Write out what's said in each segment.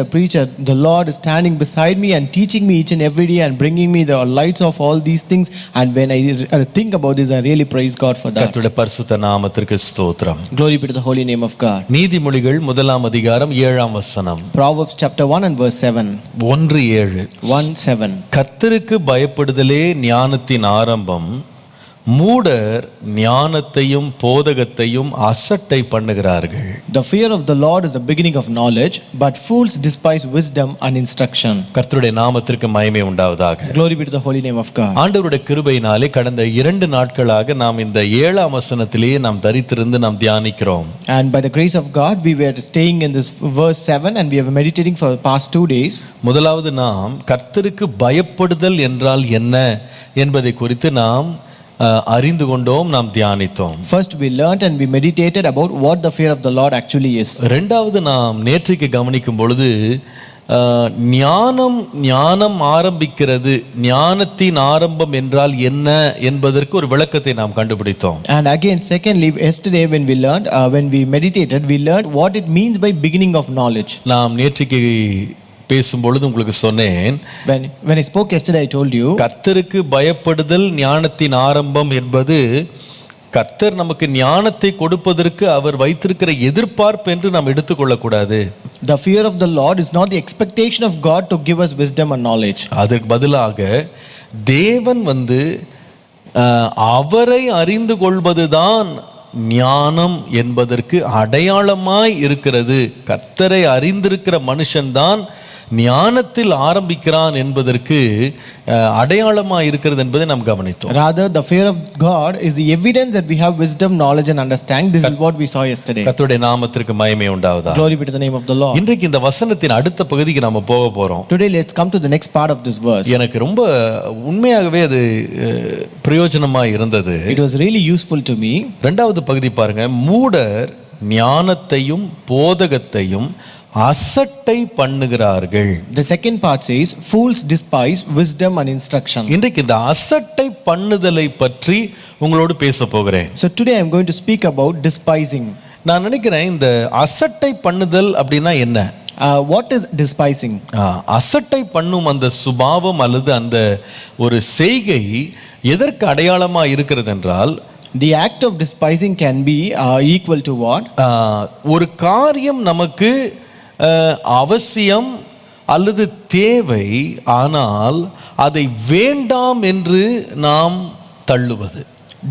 The preacher, the Lord is standing beside me and teaching me each and every day and bringing me the lights of all these things. And when I think about this, I really praise God for that. கர்த்தருடைய பரிசுத்த நாமத்திற்கு ஸ்தோத்திரம். Glory be to the holy name of God. நீதிமொழிகள் 1 அதிகாரம் 7 வசனம். Proverbs chapter 1 and verse 7. 1:7. 1:7. கர்த்தருக்கு பயப்படுதலே ஞானத்தின் ஆரம்பம், மூடர் ஞானத்தையும் போதகத்தையும் அசட்டை பண்ணுகிறார்கள். The fear of the Lord is the beginning of knowledge, but fools despise wisdom and instruction. கர்த்தருடைய நாமத்திற்கு மகிமை உண்டாவதாக. Glory be to the holy name of God. ஆண்டவருடைய கிருபையினாலே கடந்த 2 நாட்களாக நாம் இந்த 7ஆம் வசனத்திலேயே நாம் தரித்திருந்து நாம் தியானிக்கிறோம். And by the grace of God, we were staying in this verse 7 and we were meditating for the past 2 days. முதலாவது நாம் கர்த்தருக்கு பயப்படுதல் என்றால் என்ன என்பதை குறித்து நாம் அறிந்து கொண்டோம், நாம் தியானித்தோம். First we learned and we meditated about what the fear of the Lord actually is. இரண்டாவது நாம் நேற்றைக்கு கவனிக்கும் பொழுது ஞானம் ஆரம்பிக்கிறது, ஞானத்தின் ஆரம்பம் என்றால் என்ன என்பதற்கு ஒரு விளக்கத்தை நாம் கண்டுபிடித்தோம். And again secondly, yesterday when we meditated, we learned what it means by beginning of knowledge. நாம் நேற்றைக்கு பேசும்பொழுது உங்களுக்கு சொன்னேன், when I spoke yesterday I told you, கர்த்தருக்கு பயப்படுதல் ஞானத்தின் ஆரம்பம் என்பது கர்த்தர் நமக்கு ஞானத்தை கொடுப்பதற்கு அவர் வைத்திருக்கிற எதிர்பார்ப்பு என்று நாம் எடுத்துக்கொள்ளக்கூடாது. The fear of the Lord is not the expectation of God to give us wisdom and knowledge. அதற்கு பதிலாக தேவன் அவரை அறிந்து கொள்வதுதான் ஞானம் என்பதற்கு அடையாளமாய் இருக்கிறது. கர்த்தரை அறிந்திருக்கிற மனுஷன்தான் ஞானத்தில் ஆரம்பிக்கிறான் என்பதற்கு அடையாளமாய் இருக்கிறது என்பதை நாம் கவனித்தோம். Rather, the fear of God is the evidence that we have wisdom, knowledge and understanding. This is what we saw yesterday. கர்த்தருடைய நாமத்திற்கு மகிமை உண்டாவதாக. Glory be to the name of the Lord. இன்றைக்கு இந்த வசனத்தின் அடுத்த பகுதிக்கு நாம போக போறோம். Today let's come to the next part of this verse. எனக்கு ரொம்ப உண்மையாகவே அது பிரயோஜனமாய் இருந்தது. It was really useful to me. இரண்டாவது பகுதி பாருங்க, மூடர் ஞானத்தையும் போதகத்தையும் அசட்டை பண்ணுகிறார்கள். The second part says fools despise wisdom and instruction. இன்றைக்கு இந்த அசட்டை பண்ணுதலை பற்றி உங்களோடு பேச போகிறேன். So today I am going to speak about despising. நான் நினைக்கிறேன் இந்த அசட்டை பண்ணுதல் அப்படின்னா என்ன? What is despising? அசட்டை பண்ணும் அந்த சுபாவம் அல்லது அந்த ஒரு செய்கை எதற்கு அடையாளமா இருக்கிறது என்றால், the act of despising can be equal to what? ஒரு காரியம் நமக்கு அவசியம் அல்லது தேவை, ஆனால் அதை வேண்டாம் என்று நாம் தள்ளுவது.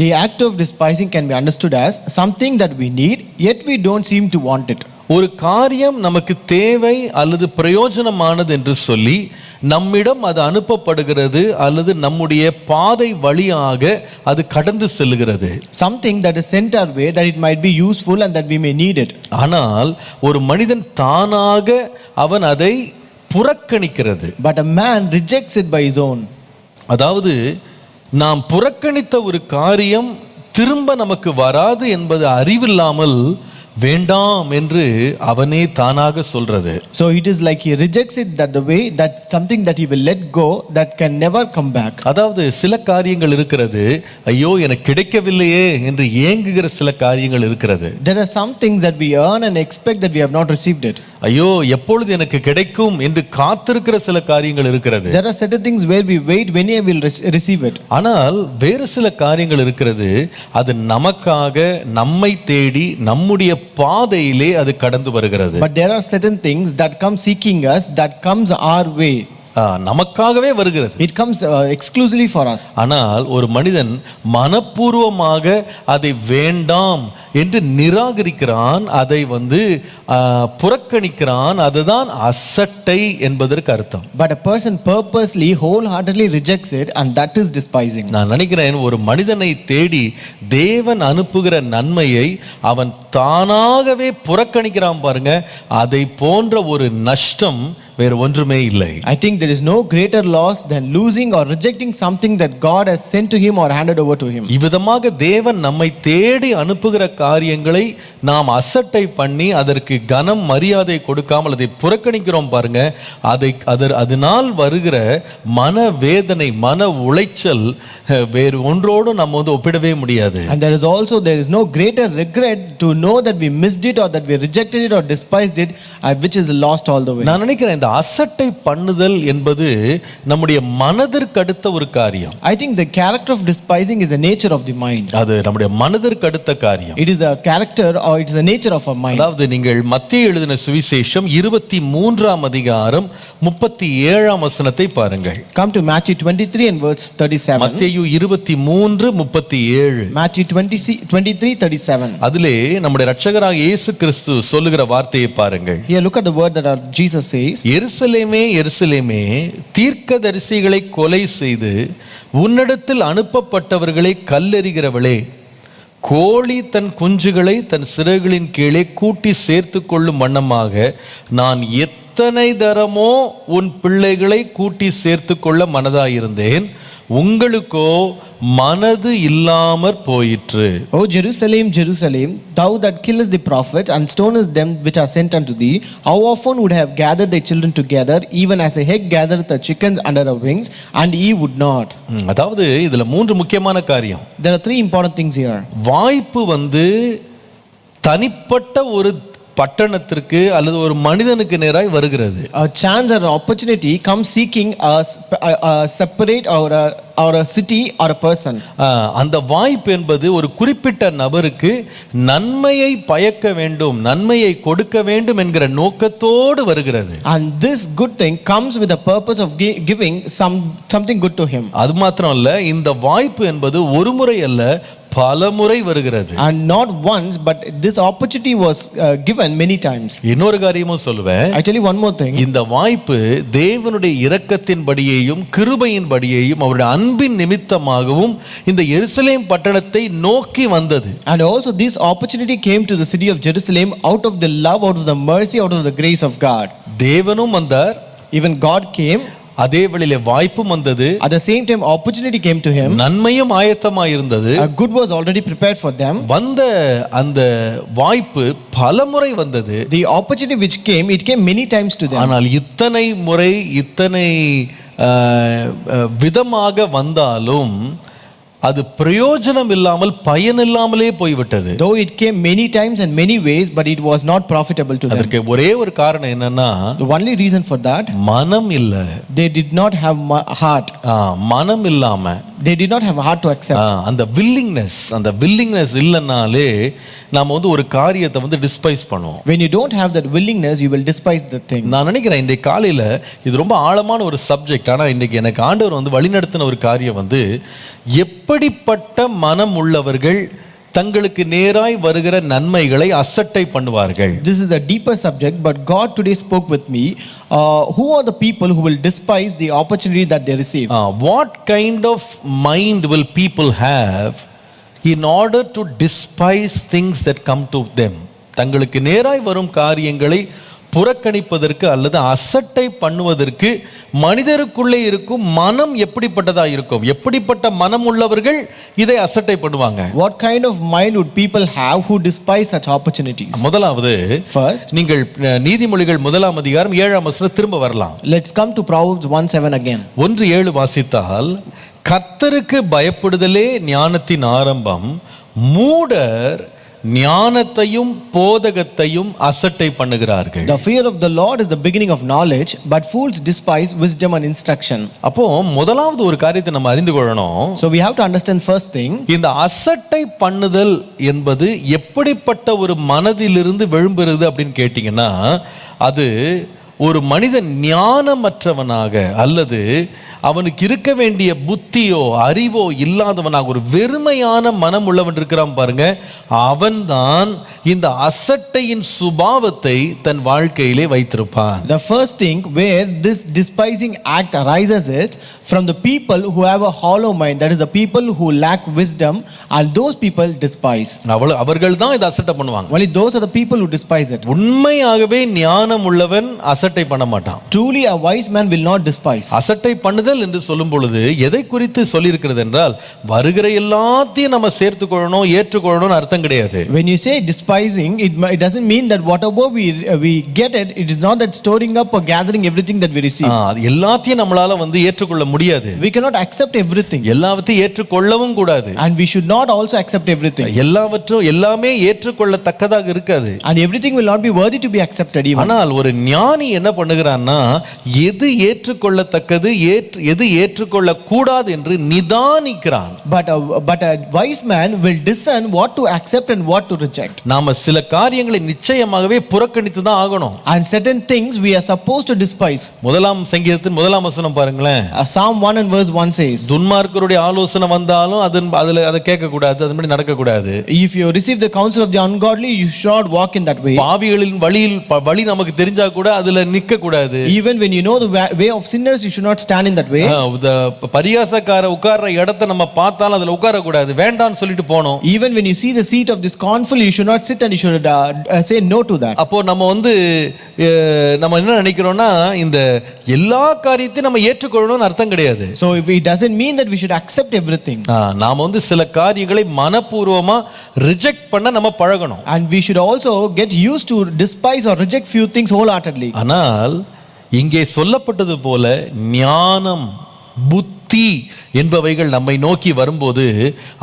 The act of despising can be understood as something that we need yet we don't seem to want it. ஒரு காரியம் நமக்கு தேவை அல்லது பிரயோஜனமானது என்று சொல்லி நம்மிடம் அது அனுப்பப்படுகிறது அல்லது நம்முடைய பாதை வழியாக அது கடந்து செல்கிறது. Something that is sent our way that it might be useful and that we may need it. ஆனால் ஒரு மனிதன் தானாக அவன் அதை புறக்கணிக்கிறது. But a man rejects it by his own. அதாவது நாம் புறக்கணித்த ஒரு காரியம் திரும்ப நமக்கு வராது என்பது அறிவில்லாமல் வேண்டாம் என்று அவனே தானாக சொல்றது. So it is like he rejects it that the way that something that he will let go that can never come back. அதாவது சில காரியங்கள் இருக்கிறது, ஐயோ எனக்கு கிடைக்கவில்லையே என்று ஏங்குகிற சில காரியங்கள் இருக்கிறது. There are some things that we earn and expect that we have not received it. ஐயோ எப்பொழுது எனக்கு கிடைக்கும் என்று காத்திருக்கிற சில காரியங்கள் இருக்கிறது. There are certain things where we wait when we will receive it. ஆனால் வேறு சில காரியங்கள் இருக்கிறது, அது நமக்காக நம்மை தேடி நம்முடைய பாதையிலே அது கடந்து வருகிறது. But there are certain things that come seeking us, that comes our way. நமக்காகவே வருகிறது. It comes exclusively for us. ஆனால் ஒரு மனிதன் மனப்பூர்வமாக அதை வேண்டாம் என்று நிராகரிக்கிறான், அதை புறக்கணிக்கிறான். அதுதான் அசட்டை என்பதற்கு அர்த்தம். But a person purposely wholeheartedly rejects it and that is despising. நான் நினைக்கிறேன் ஒரு மனிதனை தேடி தேவன் அனுப்புகிற நன்மையை அவன் தானாகவே புறக்கணிக்கிறான் பாருங்க, அதை போன்ற ஒரு நஷ்டம் வேறு ஒன்றுமே இல்லை. I think there is no greater loss than losing or rejecting something that God has sent to him or handed over to him. இவ்விதமாக தேவன் நம்மை தேடி அனுப்புகிற காரியங்களை நாம் அசட்டை பண்ணி அதற்கு கனம் மரியாதை கொடுக்காமல் அதை புறக்கணிக்கிறோம் பாருங்க, அதனால் வருகிற மன வேதனை, மன உளைச்சல் வேறு ஒன்றோடு நம்ம ஒப்பிடவே முடியாது. And there is no greater regret to know that we missed it or that we rejected it or despised it, which is lost all the way. நான் நினைக்கிறேன் இந்த அசட்டை பண்ணுதல் என்பது நம்முடைய மனதிற்கு அடுத்த ஒரு காரியம். I think the character of despising is a nature of the mind. அது நம்முடைய மனதிற்கு அடுத்த காரியம். It is a character or it is a nature of our mind. அதாவது நீங்கள் மத்தேயு எழுதின சுவிசேஷம் 23ஆம் அதிகாரம் 37ஆம் வசனத்தை பாருங்கள். Come to Matthew 23 and verse 37. மத்தேயு 23:37. Matthew 23:37. அதிலே நம்முடைய இரட்சகராகிய இயேசு கிறிஸ்து சொல்லுகிற வார்த்தையை பாருங்கள். Here look at the word that our Jesus says. எருசலேமே எருசலேமே தீர்க்கதரிசிகளை கொலை செய்து உன்னிடத்தில் அனுப்பப்பட்டவர்களை கல்லெறிகிறவளே, கோழி தன் குஞ்சுகளை தன் சிறகுகளின் கீழே கூட்டி சேர்த்து கொள்ளும் வண்ணமாக நான் எத்தனை தரமோ உன் பிள்ளைகளை கூட்டி சேர்த்து கொள்ள மனதாயிருந்தேன், உங்களுக்கோ மனது இல்லாமற் போயிற்று. O Jerusalem, Jerusalem, thou that killest the prophets and stonest them which are sent unto thee, how often would I have gathered thy children together, even as a hen gathereth the chickens under her wings, and ye would not. அதாவது இதுல மூன்று முக்கியமான காரியம். There are three important things here. வாய்ப்பு தனிப்பட்ட ஒரு பட்டணத்திற்கு அல்லது ஒரு மனிதனுக்கு நேராய் வருகிறது. A chance or an opportunity comes seeking a separate or a city or a person. அந்த வாய்ப்பு என்பது ஒரு குறிப்பிட்ட நபருக்கு நன்மையை பயக்க வேண்டும், நன்மையை கொடுக்க வேண்டும் என்கிற நோக்கத்தோடு வருகிறது. And this good thing comes with the purpose of giving something good to him. அது மாத்திரம் அல்ல, இந்த வாய்ப்பு என்பது ஒரு முறை அல்ல, பலமுறை வருகிறது. And not once, but this opportunity was given many times. இன்னொரு காரியமும் சொல்லுவேன். I tell you one more thing. இந்த வாய்ப்பு தேவனுடைய இரக்கத்தின்படியேயும் கிருபையின்படியேயும் அவருடைய அன்பின் நிமித்தமாகவும் இந்த எருசலேம் பட்டணத்தை நோக்கி வந்தது. And also this opportunity came to the city of Jerusalem out of the love, out of the mercy, out of the grace of God. தேவனும் வந்தார், even God came. அதே வேளையிலே வாய்ப்பும் வந்தது. At the same time opportunity came to him. நன்மையும் ஆயத்தமாய் இருந்தது. A good was already prepared for them. வந்த அந்த வாய்ப்பு பலமுறை வந்தது. The opportunity which came, it came many times to them. ஆனால் இத்தனை முறை இத்தனை விதமாக வந்தாலும் அது பிரயோஜனம் இல்லாமல் பயனில்லாமலே போய்விட்டது. Though it came many times and many ways, but it was not profitable to them. அதற்கு ஒரே ஒரு காரணம் என்னன்னா, the only reason for that, மனம் இல்ல. They did not have heart. மனம் இல்லாம they did not have a heart to accept. அந்த willingness இல்லனாலே நாம ஒரு காரியத்தை டிஸ்பைஸ் பண்ணுவோம். When you don't have that willingness, you will despise the thing. நான் நினைக்கிறேன் இந்த காலையில இது ரொம்ப ஆழமான ஒரு சப்ஜெக்ட். ஆனா இன்னைக்கு எனக்கு ஆண்டவர் வழிநடத்தின ஒரு காரியம் எப்படிப்பட்ட மனம் உள்ளவர்கள் தங்களுக்கு நேராய் வருகிற நன்மைகளை அசட்டை பண்ணுவார்கள். This is a deeper subject, but God today spoke with me. Who are the people who will despise the opportunity that they receive? What kind of mind will people have in order to despise things that come to them? தங்களுக்கு நேராய் வரும் காரியங்களை புறக்கணிப்பதற்கு அல்லது அசட்டை பண்ணுவதற்கு மனிதருக்குள்ளே இருக்கும் மனம் எப்படிப்பட்டதா இருக்கும்? எப்படிப்பட்ட மனம் உள்ளவர்கள் இதை அசட்டை பண்ணுவாங்க? What kind of mind would people have who despise such opportunities? முதலாவது, first, நீங்கள் நீதிமொழிகள் 1ஆம் அதிகாரம் 7ஆம் வசனம் திரும்ப வரலாம். Let's come to Proverbs 1:7 again. 1:7 வாசித்தால், கர்த்தருக்கு பயப்படுதலே ஞானத்தின் ஆரம்பம், மூடர் ஞானத்தையும் போதகத்தையும் அசட்டை பண்ணுகிறார்கள். The fear of the Lord is the beginning of knowledge, but fools despise wisdom and instruction. அப்போ முதலாவது ஒரு காரியத்தை நம்ம அறிந்து கொள்ளணும். So we have to understand first thing. இந்த அசட்டை பண்ணுதல் என்பது எப்படிப்பட்ட ஒரு மனதிலிருந்து எழும்புகிறது அப்படின்னு கேட்டீங்கன்னா, அது ஒரு மனிதன் ஞானமற்றவனாக அல்லது அவனுக்கு இருக்க வேண்டிய புத்தியோ அறிவோ இல்லாதவனாக ஒரு வெறுமையான மனம் உள்ளவன் இருக்கிறான் பாருங்க, அவன்தான் இந்த அசட்டையின் சுபாவத்தை தன் வாழ்க்கையிலே வைத்திருப்பான். The first thing where this despising act arises it from the people who have a hollow mind, that is the people who lack wisdom, and those people despise. அவர்கள் தான் இதை அசட்டை பண்ணுவாங்க. Only those are the people who despise it. உண்மையாகவே ஞானம் உள்ளவன் அசட்டை பண்ண மாட்டான். Truly a wise man will not despise. அசட்டை பண்ணுதல் தள்ளுதல் என்று சொல்லும் பொழுது எதை குறித்து சொல்லியிருக்கிறது என்றால் வருகிற எல்லாத்தையும் நம்ம சேர்த்துக்கொள்ளணும் ஏற்றுக்கொள்ளணும்னு அர்த்தம் கிடையாது. When you say despising, it doesn't mean that whatever we get it is not that storing up or gathering everything that we receive. எல்லாத்தையும் நம்மளால ஏற்றுக்கொள்ள முடியாது. We cannot accept everything. எல்லாவற்றையும் ஏற்றுக்கொள்ளவும் கூடாது. And we should not also accept everything. எல்லாமே ஏற்றுக்கொள்ளத்தக்கதாக இருக்காது. And everything will not be worthy to be accepted even. ஆனால் ஒரு ஞானி என்ன பண்ணுகிறான்னா எது ஏற்றுக்கொள்ளத்தக்கது எது ஏற்றுக்கொள்ள கூடாது என்று நிதானிக்கிறான். But a wise man will discern what to accept and what to reject. நாம சில காரியங்களை நிச்சயமாகவே புறக்கணித்து தான் ஆகணும். And certain things we are supposed to despise. முதலாம் சங்கீதத்தின் முதலாம் வசனம் பாருங்களேன். Psalm 1 and verse 1 says, துன்மார்க்கருடைய ஆலோசனை வந்தாலும் அதை கேட்க கூடாது, அதுபடி நடக்க கூடாது. If you receive the counsel of the ungodly, you should not walk in that way. பாவிகளின் வழி நமக்கு தெரிஞ்சா கூட அதுல நிக்க கூடாது. Even when you know the way of sinners, you should not stand in that way. பரியாசக்கார உட்கார்ற இடத்தை நம்ம பார்த்தாலும் அதுல உட்கார கூடாது, வேண்டாம்னு சொல்லிட்டு போணும். Even when you see the seat of the scornful, you should not sit and you should say no to that. அப்போ நம்ம என்ன நினைக்கிறோம்னா இந்த எல்லா காரியத்தையும் நம்ம ஏற்றுக்கொள்ளணும்னு அர்த்தம் கிடையாது. So it doesn't mean that we should accept everything. நாம சில காரியங்களை மனப்பூர்வமா ரிஜெக்ட் பண்ண நம்ம பழகணும். And we should also get used to despise or reject few things wholeheartedly. ஆனால் இங்கே சொல்லப்பட்டது போல ஞானம் புத்தி என்பவைகள் நம்மை நோக்கி வரும்போது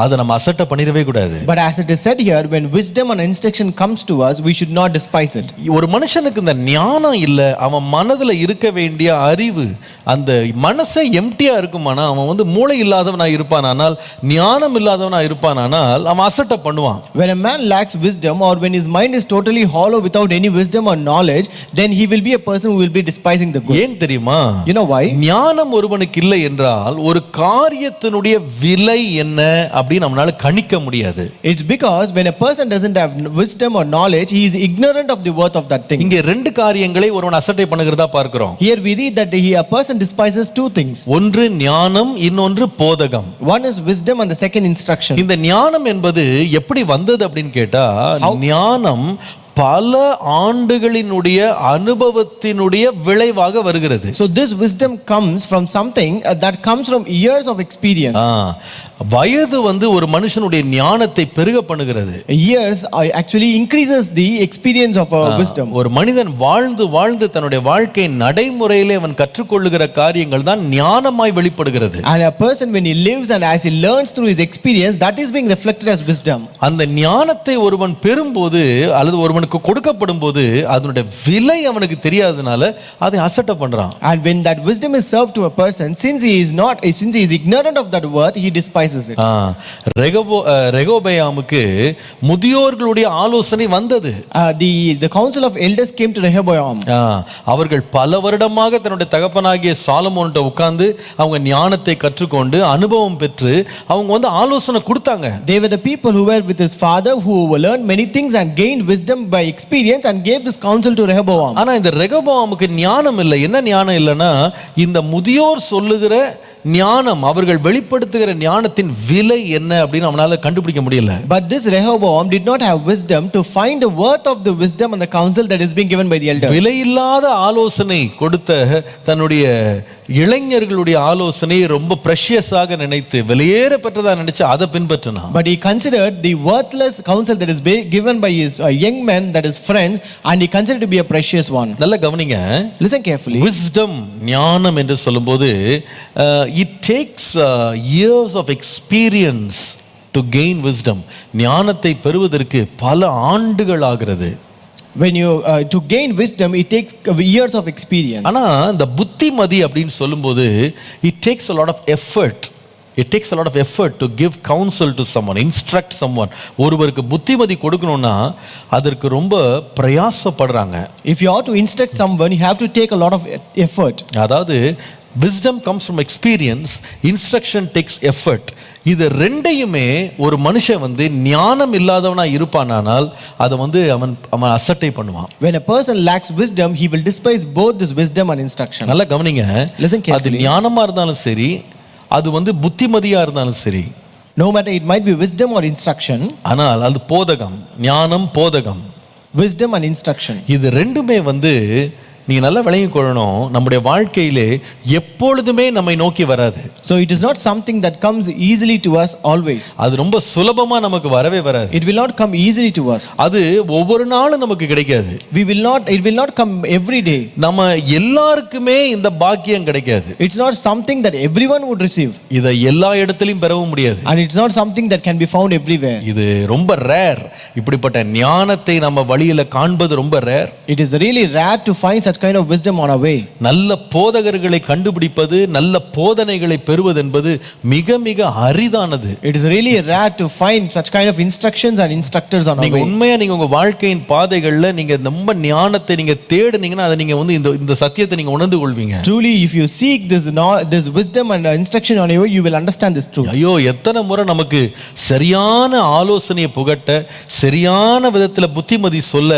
அதை நம்ம அசட்டை பண்ணிடவே கூடாது. But as it is said here, when wisdom and instruction comes to us, we should not despise it. ஒரு மனுஷனுக்கு இந்த ஞானம் இல்ல, அவன் மனதுல இருக்க வேண்டிய அறிவு அந்த மனசே எம்டியா இருக்குமானா அவன் மூளை இல்லாதவனா இருப்பானால் ஞானம் இல்லாதவனா இருப்பானால் அவன் அசட்டை பண்ணுவான். When a man lacks wisdom or when his mind is totally hollow without any wisdom or knowledge, then he will be a person who will be despising the good. ஏன் தெரியுமா? You know why? ஞானம் ஒருவனுக்கு இல்லை என்றால் ஒரு காரியத்தினுடைய விலை என்ன அப்படி நம்மால கணிக்க முடியாது. It's because when a person doesn't have wisdom or knowledge, he is ignorant of the worth of that thing. இங்கே ரெண்டு காரியங்களை ஒருவன் அசட்டை பண்ணுகிறதா பார்க்கிறோம். Here we read that a person despises two things. ஒன்று ஞானம், இன்னொன்று போதகம். One is wisdom and the second instruction. இந்த ஞானம் என்பது எப்படி வந்தது அப்படின்னு கேட்டா ஞானம் பல ஆண்டுகளினுடைய அனுபவத்தினுடைய விளைவாக வருகிறது. So this wisdom comes from something that comes from years of experience. வயது ஒரு மனுஷனுடைய ஞானத்தை பெருக பண்ணுகிறது. Years actually increases the experience of wisdom. ஒரு மனிதன் வாழ்ந்து தன்னுடைய வாழ்க்கை நடைமுறையிலே அவன் கற்றுக்கொள்ளுகிற காரியங்கள் தான் ஞானமாய் வெளிப்படுகிறது. And a person when he lives and as he learns through his experience, that is being reflected as wisdom. அந்த ஞானத்தை ஒருவன் பெறும்போது அல்லது ஒருவனுக்கு கொடுக்கப்படும் போது அதனுடைய விலை அவனுக்கு தெரியாதனால அதை அசட்டை பண்றான். And when that wisdom is served to a person, since he is ignorant of that worth, he despises it. ரெகோபெயாமுக்கு முதியோர்களுடைய ஆலோசனை வந்தது. The council of elders came to Rehoboam. அவர்கள் பல வருடமாக தன்னுடைய தகப்பனாகிய சாலமோன்ட்ட உட்கார்ந்து அவங்க ஞானத்தை கற்றுக்கொண்டு அனுபவம் பெற்று அவங்க ஆலோசனை கொடுத்தாங்க. They were the people who were with his father who learned many things and gained wisdom by experience and gave this counsel to Rehoboam. ஆனா இந்த ரெகோபெயாமுக்கு ஞானம் இல்லை. என்ன ஞானம் இல்லைன்னா இந்த முதியோர் சொல்லுகிற ஞானம் அவர்கள் வெளிப்படுத்துகிற ஞானத்தின் விலை என்ன அப்படின்னு அவனால கண்டுபிடிக்க முடியல. But this Rehoboam did not have wisdom to find the worth of the wisdom and the counsel that is being given by the elders. விலையில்லாத ஆலோசனை கொடுத்த தன்னுடைய இளைஞர்களுடைய ஆலோசனை ரொம்ப பிரஷியஸாக நினைத்து விலையேற பெற்றதா நினைச்சு அதை பின்பற்றினான். But he considered the worthless counsel that is given by his young men, that is friends, and he considered to be a precious one. நல்ல கவனிங்க. Listen carefully. Wisdom ஞானம் என்று சொல்லும்போது it takes years of experience to gain wisdom. ஞானத்தை பெறுவதற்கு பல ஆண்டுகள் ஆகிறது. When you to gain wisdom, it takes years of experience. ஆனா இந்த புத்திமதி அப்படினு சொல்லும்போது it takes a lot of effort. It takes a lot of effort to give counsel to someone, instruct someone. ஒருவருக்கு புத்திமதி கொடுக்கணும்னா அதற்கு ரொம்ப பிரயாசப்படுறாங்க. If you are to instruct someone, you have to take a lot of effort. அதாவது wisdom comes from experience, instruction takes effort. இது ரெண்டையுமே ஒரு மனுஷன் ஞானம் இல்லாதவனா இருப்பானால் அதை அவன் அசட்டை பண்ணுவான். When a person lacks wisdom, he will despise both this wisdom and instruction. நல்லா கவனிங்க. Listen carefully. அது ஞானமா இருந்தாலும் சரி, அது புத்திமதியா இருந்தாலும் சரி, no matter it might be wisdom or instruction, ஆனால் அது போதகம், ஞானம் போதகம், wisdom and instruction, இது ரெண்டுமே நீங்க நல்லா விளங்கிக் கொள்ளணும், நம்முடைய வாழ்க்கையிலே எப்பொழுதுமே நம்மை நோக்கி வராது. So it is not something that comes easily to us always. அது ரொம்ப சுலபமா நமக்கு வரவே வராது. It will not come easily to us. அது ஒவ்வொரு நாளும் நமக்கு கிடைக்காது. It will not come every day. நம்ம எல்லாருக்குமே இந்த பாக்கியம் கிடைக்காது. It's not something that everyone would receive. இதை எல்லா இடத்திலும் பெறவும் முடியாது. And it's not something that can be found everywhere. இது ரொம்ப ரேர். இப்படிப்பட்ட ஞானத்தை நம்ம வழியில காண்பது ரொம்ப rare. It is really rare to find such kind of wisdom on our way. நல்ல போதகர்களை கண்டுபிடிப்பது, நல்ல போதனைகளை பெறுவது என்பது மிக மிக அரிதானது. It is really rare to find such kind of instructions and instructors on our way. நீங்க உண்மையா நீங்க உங்க வாழ்க்கையின் பாதைகள்ல நீங்க ரொம்ப ஞானத்தை நீங்க தேடுனீங்கன்னா அதை நீங்க வந்து இந்த சத்தியத்தை நீங்க உணர்ந்து கொள்வீங்க. Truly if you seek this wisdom and instruction on your way, you will understand this truth. ஐயோ, எத்தனை முறை நமக்கு சரியான ஆலோசனையை புகட்ட, சரியான விதத்துல புத்திமதி சொல்ல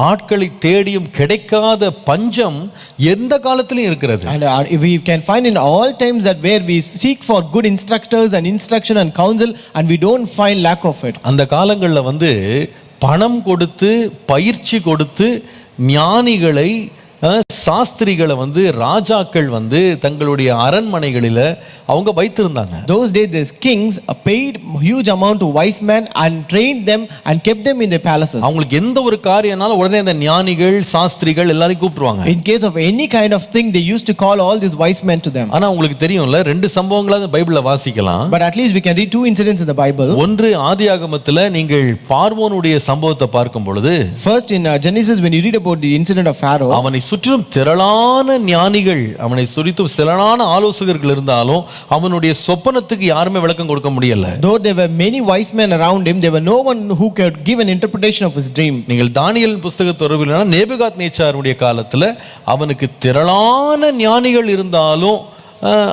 ஆட்களை தேடியும் கிடைக்காத பஞ்சம் எந்த காலத்திலும் இருக்கிறது. And we can find in all times that where we seek for good instructors and instruction and counsel and we don't find lack of it. அந்த காலங்கள்ல வந்து பணம் கொடுத்து பயிற்சி கொடுத்து ஞானிகளை சாஸ்திரிகளை வந்து ராஜாக்கள் வந்து தங்களுடைய அரண்மனைகளில அவங்க வைத்திருந்தாங்க. Those days the kings paid huge amount to wise men and trained them and kept them in their palaces. அவங்களுக்கு எந்த ஒரு காரியம்னாலும் உடனே அந்த ஞானிகள் சாஸ்திரிகள் எல்லாரையும் கூப்பிடுவாங்க. In case of any kind of thing they used to call all these wise men to them. ஆனா உங்களுக்கு தெரியும்ல, ரெண்டு சம்பவங்களாவது பைபிள்ல வாசிக்கலாம். But at least we can read two incidents in the Bible. ஒன்று ஆதியாகமத்துல நீங்கள் பார்வோனுடைய சம்பவத்தை பார்க்கும் பொழுது, first in Genesis when you read about the incident of Pharaoh, அவனை சுற்றிலும் திரளான ஞானிகள், அவனை சுற்றிலும் திரளான ஆலோசகர்கள் இருந்தாலும் அவனுடைய சொப்பனத்துக்கு யாருமே விளக்கம் கொடுக்க முடியல. Though there were many wise men around him, there were no one who could give an interpretation of his dream. நீங்கள் தானியேல் புத்தகத்தை தொடர்பில் நேபுகாத்நேச்சாருடைய காலத்துல அவனுக்கு திரளான ஞானிகள் இருந்தாலும்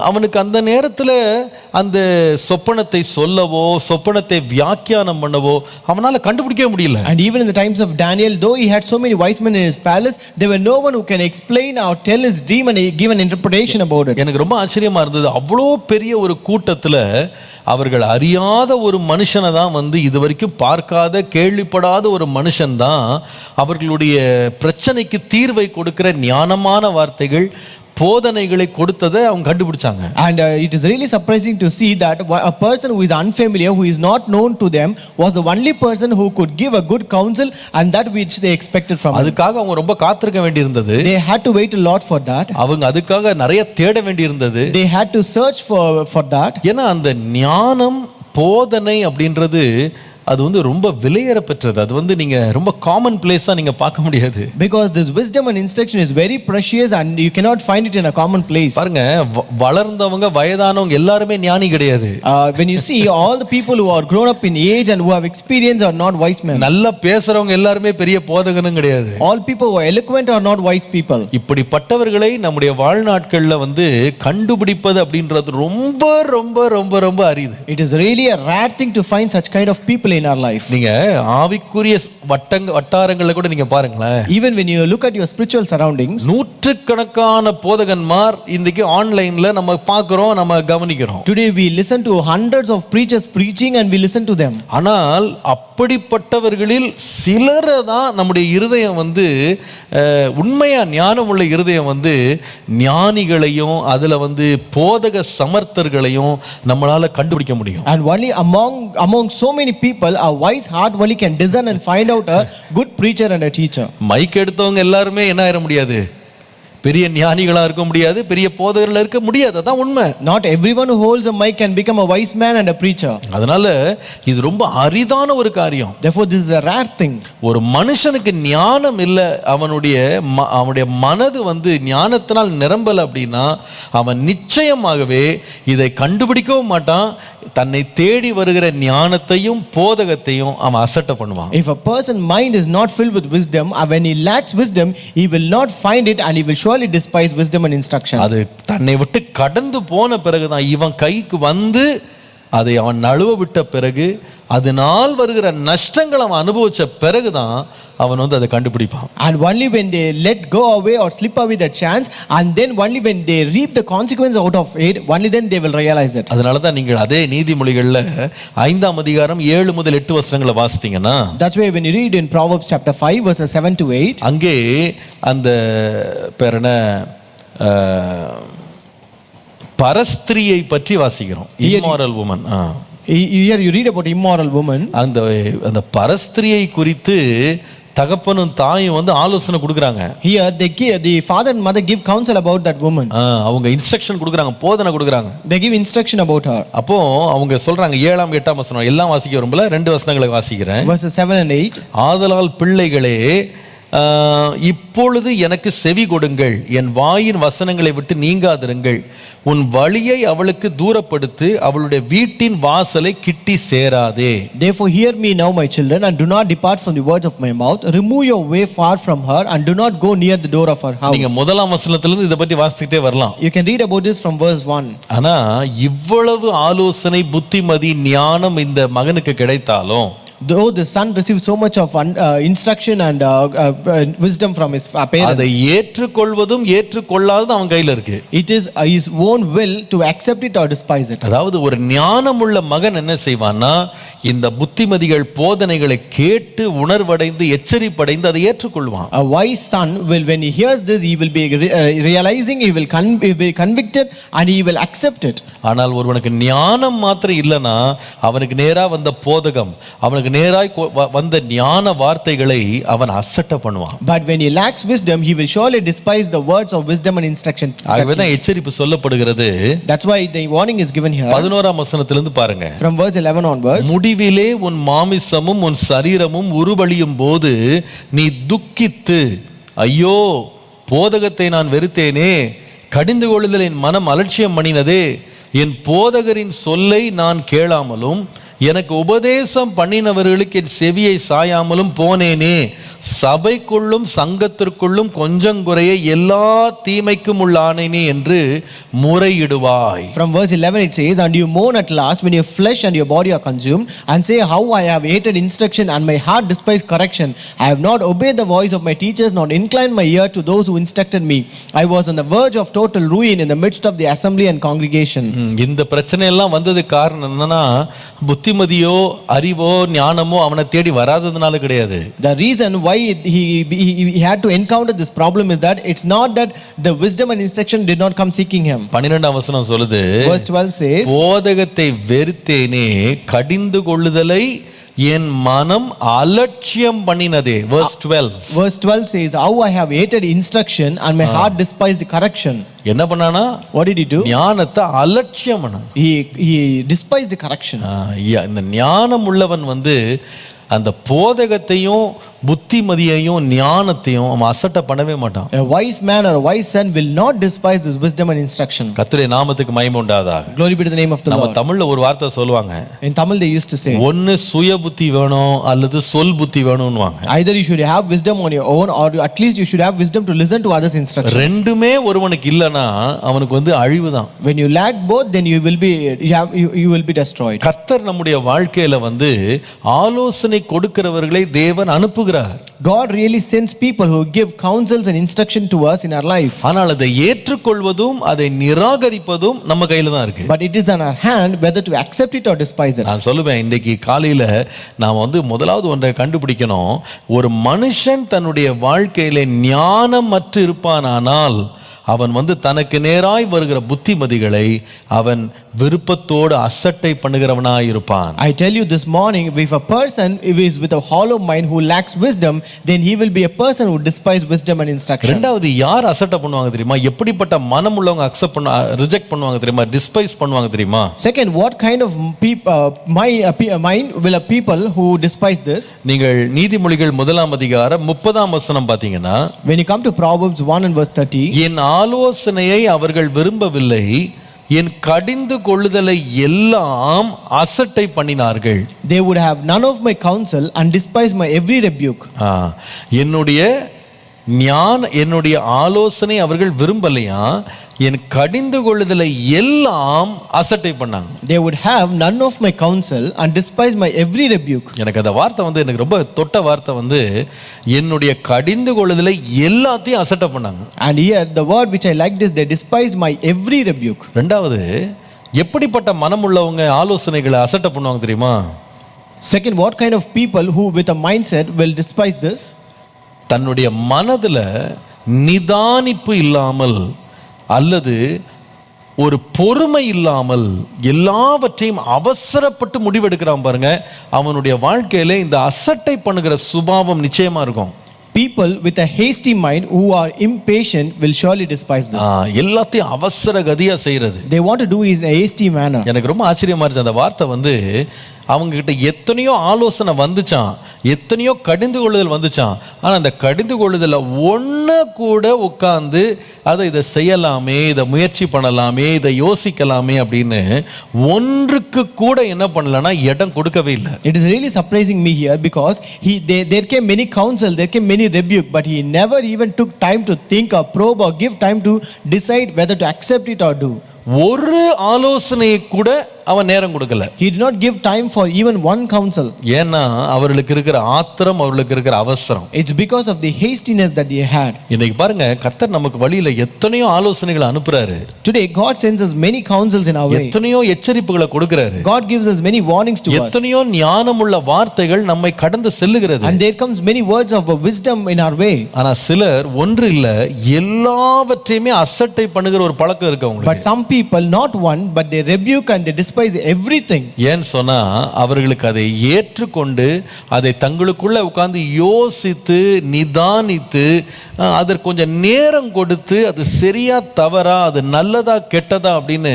அவனுக்கு அந்த நேரத்தில் அந்த சொப்பனத்தை சொல்லவோ சொப்பனத்தை வியாக்கியானம் பண்ணவோ அவனால கண்டுபிடிக்கவே முடியல. And even in the times of Daniel, though he had so many wise men in his palace, there were no one who can explain or tell his dream and give an interpretation about it. எனக்கு ரொம்ப ஆச்சரியமா இருந்தது, அவ்வளோ பெரிய ஒரு கூட்டத்தில் அவர்கள் அறியாத ஒரு மனுஷனை தான் வந்து இதுவரைக்கும் பார்க்காத கேள்விப்படாத ஒரு மனுஷன் தான் அவர்களுடைய பிரச்சனைக்கு தீர்வை கொடுக்கிற ஞானமான வார்த்தைகள் போதனைகளை கொடுத்ததை அவங்க கண்டுபிடிச்சாங்க. And it is really surprising to see that a person who is unfamiliar, who is not known to them, was the only person who could give a good counsel and that which they expected from him. அதுக்காக அவங்க ரொம்ப காத்திருக்க வேண்டியிருந்தது. They had to wait a lot for that. அவங்க அதுக்காக நிறைய தேட வேண்டியிருந்தது. They had to search for that. ஏன்னா அந்த ஞானம் போதனை அப்படின்றது அது வந்து ரொம்ப விலையேற பெற்றது. அது வந்து நீங்க ரொம்ப காமன் பிளேஸா நீங்க பார்க்க முடியாது. Because this wisdom and instruction is very precious and you cannot find it in a common place. பாருங்க, வளர்ந்தவங்க வயதானவங்க எல்லாரும் ஞானி கிடையாது. When you see all the people who are grown up in age and who have experience are not wise men. நல்லா பேசுறவங்க எல்லாரும் பெரிய போதகனும் கிடையாது. All people who are eloquent are not wise people. இப்படிப்பட்டவர்களை நம்முடைய வாழ்நாட்கள்ல வந்து கண்டுபிடிப்பது அப்படின்றது ரொம்ப ரொம்ப ரொம்ப ரொம்ப அரிது. It is really a rare thing to find such kind of people in our life. நீங்க ஆவிக்குரிய வட்டாரங்களை கூட நீங்க பாருங்களேன். Even when you look at your spiritual surroundings, நூற்றுக்கணக்கான போதகன்மார் இன்னைக்கு ஆன்லைன்ல நம்ம பார்க்கிறோம், நம்ம கவனிக்கிறோம். Today we listen to hundreds of preachers preaching and we listen to them. ஆனால் அப்படிப்பட்டவர்களில் சிலரை தான் நம்முடைய இருதயம் வந்து உண்மையா ஞானம் உள்ள இருதயம் வந்து ஞானிகளையும் அதுல வந்து போதக சமர்த்தர்களையும் நம்மளால கண்டுபிடிக்க முடியும். And only among so many people a wise heart only can discern and find out a good preacher and a teacher. Mic எடுத்தவங்க எல்லாருமே என்ன ஆயிர முடியாது, பெரிய ஞானிகளா இருக்க முடியாது, பெரிய போதகர்களா இருக்க முடியாது. அதான் உண்மை. Not everyone who holds a mic can become a wise man and a preacher. அதனால இது ரொம்ப அரிதான ஒரு காரியம். Therefore this is a rare thing. ஒரு மனுஷனுக்கு ஞானம் இல்லை, அவனுடைய மனது வந்து ஞானத்தினால் நிரம்பல அப்படின்னா அவன் நிச்சயமாகவே இதை கண்டுபிடிக்கவும் மாட்டான். தன்னை தேடி வருகிற ஞானத்தையும் போதகத்தையும் அவன் அசட்டை பண்ணுவான். If a person's mind is not filled with wisdom, when he lacks wisdom, he will not find it and he will surely despise wisdom and instruction. அது தன்னை விட்டு கடந்து போன பிறகுதான் இவன் கைக்கு வந்து அதை அவன் நழுவ விட்ட பிறகு அதனால் வருகிற நஷ்டங்கள் அவன் அனுபவிச்ச பிறகுதான் அவன் வந்து அதை கண்டுபிடிப்பான். And only when they let go away or slip away the chance, and then only when they reap the consequence out of it, only then they will realize it. அதனால தான் நீங்கள் அதே நீதிமொழிகள்ல 5ஆம் அதிகாரம் 7 முதல் 8 வசனங்களை வாசித்தீங்கன்னா, that's why when you read in Proverbs chapter 5 verses 7 to 8, அங்கே அந்த பேரன பரஸ்திரியை பற்றி வாசிக்கிறோம். immoral woman. Here you read about immoral woman. அந்த பரஸ்திரியை குறித்து தகப்பனும் தாயும் வந்து ஆலோசனை கொடுக்குறாங்க. Here the father and mother give counsel about that woman. அவங்க இன்ஸ்ட்ரக்ஷன் கொடுக்குறாங்க, போதனை கொடுக்குறாங்க. They give instruction about her. அப்போ அவங்க சொல்றாங்க 7ஆம் 8ஆம் வசனம் எல்லாம் வாசிக்க விரும்பல, 2 வசனங்களை வாசிக்கிறேன். Verses 7 and 8. ஆதலால் பிள்ளைகளே இப்பொழுது எனக்கு செவி கொடுங்கள், என் வாயின் வசனங்களை விட்டு நீங்காதிருங்கள். உன் வழியை அவளுக்கு தூரப்படுத்து, அவளுடைய வீட்டின் வாசலை கிட்டி சேராதே. Therefore hear me now, my children, and do not depart from the words of my mouth. Remove your way far from her, and do not go near the door of her house. நீங்க முதலாம் வசனத்துல இருந்து இத பத்தி வாசிக்கிட்டே வரலாம். You can read about this from verse 1. ஆனா இவ்வளவு ஆலோசனை, புத்திமதி, ஞானம் இந்த மகனுக்கு கிடைத்தாலும், though the son received so much of instruction and wisdom from his parents, அதை ஏற்றுக்கொள்வதும் ஏற்றுக்கொள்ளாததும் அவன் கையில இருக்கு. it is his own will to accept it or despise it. அதாவது ஒரு ஞானமுள்ள மகன் என்ன செய்வான்னா, இந்த புத்திமதிகள் போதனைகளை கேட்டு உணர்வடைந்து எச்சரிப்படைந்து அதை ஏற்றுக்கொள்வான். A wise son will, when he hears this, he will be realizing, he will be convicted and he will accept it. ஆனால் ஒருவனுக்கு ஞானம் மாத்திரம் இல்லைன்னா, அவனுக்கு நேரா வந்த போதகம், அவனுக்கு நேராய் வந்த ஞான வார்த்தைகளை அவன் அசட்டை பண்ணுவான். But when he lacks wisdom, he will surely despise the words of wisdom and instruction. ஆகவேதான் எச்சரிப்பு சொல்லப்படுகிறது. That's why the warning is given here. 11ஆம் வசனத்திலிருந்து பாருங்க. From verse 11 onwards. முடிவிலே உன் மாமிசமும் உன் சரீரமும் உருவழியும் போது நீ துக்கித்து, ஐயோ போதகத்தை நான் வெறுத்தேனே, கடிந்து கொள்ளுதல் என் மனம் அலட்சியம் பண்ணினதே, என் போதகரின் சொல்லை நான் கேளாமலும் எனக்கு உபதேசம் பண்ணினவர்களுக்கு என் செவியை சாயாமலும் போனேனே, சபைக்குள்ளும் சங்கத்திற்குள்ளும் கொஞ்சம் குறைய எல்லா தீமைக்கும் உள்ளானேனே என்று முறையிடுவாய். From verse 11 it says, and you mourn at last when your flesh and your body are consumed, and say, how I have hated instruction and my heart despised correction. I have not obeyed the voice of my teachers, nor inclined my ear to those who instructed me. I was on the verge of total ruin in the midst of the assembly and congregation. இந்த பிரச்சனை எல்லாம் வந்தது காரணம் என்னன்னா, புத்திமதியோ அறிவோ ஞானமோ அவனை தேடி வராததுனால கிடையாது. The reason why he had to encounter this problem is that it's not that the wisdom and instruction did not come seeking him. 12ஆம் வசனம் சொல்லுது, verse 12 says, போதகத்தை வெறுத்தேனே, கடிந்து கொள்ளுதலை என் மனம் அலட்சியம் பண்ணினதே. verse 12 says, how I have hated instruction and my heart despised correction. என்ன பண்ணானா? What did he do? ஞானத்தை அலட்சியம் பண்ணான். He despised correction. இந்த ஞானம் உள்ளவன் வந்து அந்த போதகத்தையும் புத்திமதியையும் ஞானத்தையும் அவன் அசட்டை பண்ணவே மாட்டான். A wise man or a wise son will not despise this wisdom and instruction. கர்த்தருடைய நாமத்துக்கு மகிமை உண்டாதாக. Glory be to the name of the Lord. நம்ம தமிழ்ல ஒரு வார்த்தை சொல்லுவாங்க. In Tamil they used to say, ஒன்னு சுய புத்தி வேணும் அல்லது சொல் புத்தி வேணும்னுவாங்க. either you should have wisdom on your own or at least you should have wisdom to listen to others' instruction. ரெண்டுமே ஒருவனுக்கு இல்லனா அவனுக்கு வந்து அழிவுதான். When you lack both, then you will be destroyed. கர்த்தர் நம்முடைய வாழ்க்கையில வந்து ஆலோசனை கொடுக்கிறவர்களை தேவன் அனுப்புகிறார். God really sends people who give counsels and instruction to us in our life. ஆனால் அதை ஏற்றுக்கொள்வதும் அதை நிராகரிப்பதும் நம்ம கையில தான் இருக்கு. But it is on our hand whether to accept it or despise it. நான் சொல்லுவேன், இன்னைக்கு காலையில நாம் வந்து முதலாவது ஒன்றை கண்டுபிடிக்கணும். ஒரு மனுஷன் தன்னுடைய வாழ்க்கையில ஞானமற்று இருப்பானானால் அவன் வந்து தனக்கு நேராய் வருகிற புத்திமதிகளை அவன் விருப்பத்தோடு அசட்டை பண்ணுகிறவனாய் இருப்பான். I tell you this morning, if a person is with a hollow mind who lacks wisdom, then he will be a person who despises wisdom and instruction. ரெண்டாவது, யார் அசட்டை பண்ணுவாங்க தெரியுமா? எப்படிப்பட்ட மனம் உள்ளவங்க அக்செப்ட் பண்ண ரிஜெக்ட் பண்ணுவாங்க தெரியுமா? டிஸ்பைஸ் பண்ணுவாங்க தெரியுமா? Second, what kind of mind will a people who despise this? நீங்கள் நீதிமொழிகள் 1ஆம் அதிகாரம் 30ஆம் வசனம் பாத்தீங்கன்னா, when you come to Proverbs 1 and verse 30, என் ஆலோசனையை அவர்கள் விரும்பவில்லை, என் கடிந்து கொள்ளுதலை எல்லாம் அசட்டை பண்ணினார்கள். They would have none of my counsel and despise my every rebuke. என்னுடைய என்னுடைய ஆலோசனை அவர்கள் விரும்பலையா, என் கடிந்து கொள்ளுதலை எல்லாம் அசட்டை பண்ணாங்க. They would have none of my counsel and despise my every rebuke. எனக்கு அந்த வார்த்தை எனக்கு ரொம்ப தொட்ட வார்த்தை என்னுடைய கடிந்து கொள்ளுதலை எல்லாத்தையும் அசட்டை பண்ணாங்க. And here the word which I liked is they despised my every rebuke. ரெண்டாவது, எப்படிப்பட்ட மனம் உள்ளவங்க ஆலோசனைகளை அசட்டை பண்ணுவாங்க தெரியுமா? Second, what kind of people who with a mindset will despise this? தன்னுடைய மனதுல நிதானிப்பு இல்லாமல் அல்லது ஒரு பொறுமை இல்லாமல் எல்லாவற்றையும் அவசரப்பட்டு முடிவெடுக்கிறான் பாருங்க, அவனுடைய வாழ்க்கையில இந்த அசட்டை பண்ணுகிற சுபாவம் நிச்சயமா இருக்கும். People with a hasty mind who are impatient will surely despise this. எல்லாத்தையும் அவசர கதியா செய்யறது. They want to do it in a hasty manner. எனக்கு ரொம்ப ஆச்சரியமா இருந்துச்சு அந்த வார்த்தை. அவங்க கிட்ட எத்தனையோ ஆலோசனை வந்துச்சான், எத்தனையோ கடிந்து கொள்ளுதல் வந்துச்சான். ஆனா அந்த கடிந்து கொள்ளுதல் ஒண்ணு கூட உட்கார்ந்து இதை செய்யலாமே, இதை முயற்சி பண்ணலாமே, இதை யோசிக்கலாமே அப்படின்னு ஒன்றுக்கு கூட என்ன பண்ணலன்னா இடம் கொடுக்கவே இல்லை. It is really surprising me here because there came many counsel, there came many rebuke, but he never even took time to think or probe or give time to decide whether to accept it or do. ஒரு ஆலோசனை கூட அவன் நேரம் கொடுக்கல. He did not give time for even one counsel. ஏன்னா அவர்களுக்கு இருக்கிற ஆத்திரம், அவர்களுக்கு இருக்கிற அவசரம். It's because of the hastiness that they had. இன்னைக்கு பாருங்க, கர்த்தர் நமக்கு வழியில எத்தனையோ ஆலோசனைகளை அனுப்புறாரு. Today God sends us many counsels in our way. எத்தனையோ எச்சரிப்புகளை கொடுக்கிறாரு. God gives us many warnings to us. எத்தனையோ ஞானமுள்ள வார்த்தைகள் நம்மை கடந்து செல்லுகிறது. And there comes many words of wisdom in our way. ஆனா சிலர் ஒன்று இல்ல எல்லாவற்றையுமே அசட்டை பண்ணுகிற ஒரு பழக்கம் இருக்கு அவங்களுக்கு. But some people, not one, but they rebuke and they despise everything. ஏன் சொன்னா அவர்களுக்கு அதை ஏற்றுக்கொண்டு அதை தங்களுக்குள்ள உட்கார்ந்து யோசித்து நிதானித்து அதற்கு கொஞ்சம் நேரம் கொடுத்து அது சரியா தவறா, அது நல்லதா கெட்டதா அப்படின்னு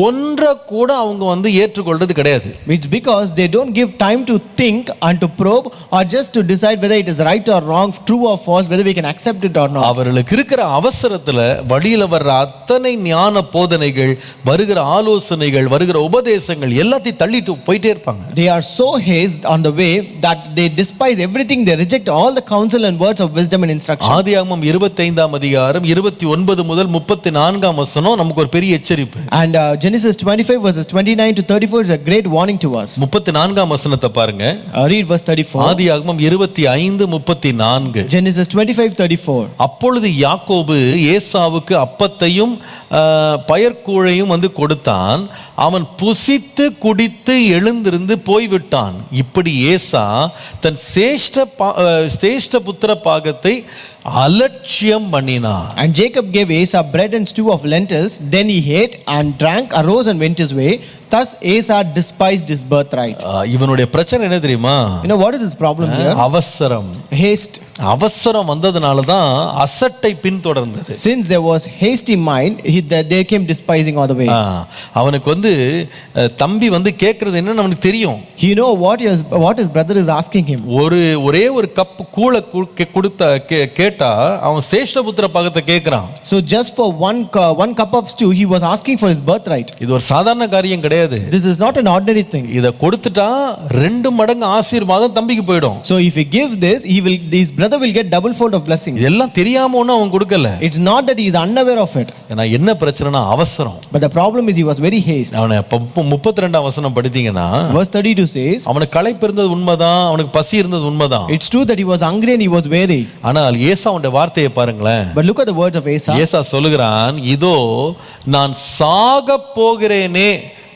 ஒன்றை கூட அவங்க ஏற்றுக்கொள்றது கிடையாது. It's because they don't give time to think and to probe or just to decide whether it is right or wrong, true or false, whether we can accept it or not. அவர்களுக்கு இருக்கிற அவசரத்துல வழியில வர்ற அத்தனை ஞான போதனைகள், வருகிற ஆலோசனைகள், வருகிற உபதேசங்கள் எல்லாத்தையும் தள்ளிட்டு போயிட்டே இருப்பாங்க. They are so hasty on the way that they despise everything. They reject all the counsel and words of wisdom and instruction. ஆதியாகமம் 25ஆம் அதிகாரம் 29 முதல் 34ஆம் வசனம் நமக்கு ஒரு பெரிய எச்சரிப்பு. And Genesis 25 verses 29 to 34 is a great warning to us. 34ஆம் வசனத்தை பாருங்க. Read verse 34. ஆதியாகமம் 25:34. Genesis 25:34. அப்பொழுது யாக்கோபு ஏசாவுக்கு அப்பத்தையும் பயர்கூழையும் கொடுத்தான். அவன் புசித்து குடித்து எழுந்திருந்து போய்விட்டான். இப்படி ஏசா தன் சேஷ்ட புத்திர பாகத்தை அலட்சியம் பண்ணினான். And Jacob gave Esau bread and stew of lentils. Then he ate and drank, arose and went his way. Thus Esau despised his birthright. இவனுடைய பிரச்சனை என்ன தெரியுமா? You know what is his problem here? அவசரம், haste. அவசரம் வந்ததனால தான் அசட்டை பின்தொடர்ந்தது. Since there was hasty mind, they came despising all the way. அவனுக்கு தம்பி கேக்குறது என்னன்னு அவனுக்கு தெரியும். He know what his brother is asking him. ஒரே ஒரு கப் கூளை கொடுத்த கேட்டா அவன் சேஷ்டபுத்திர பாகத்தை கேக்குறான். So just for one cup of stew he was asking for his birthright. இது ஒரு சாதாரண காரியம் கிடையாது. This is not an ordinary thing. இத கொடுத்துட்டா 2 மடங்கு ஆசீர்வாதம் தம்பிக்கு போய்டும். So if he gives this, his brother will get double fold of blessing. இதெல்லாம் தெரியாம ஒண்ணு அவன் கொடுக்கல. It's not that he is unaware of it. என்ன பிரச்சனைனா அவசரம். But the problem is he was very hasty. அவனை 32ஆம் வசனம் படித்தீங்கன்னா verse 32 says, அவனுக்கு களைப்பு இருந்தது உண்மைதான், அவனுக்கு பசி இருந்தது உண்மைதான். It's true that he was hungry and he was weary. ஆனால் ஏசாவுடைய வார்த்தையை பாருங்களேன். But look at the words of Esau. ஏசா சொல்லுகிறான், இதோ நான் சாக போகிறேனே,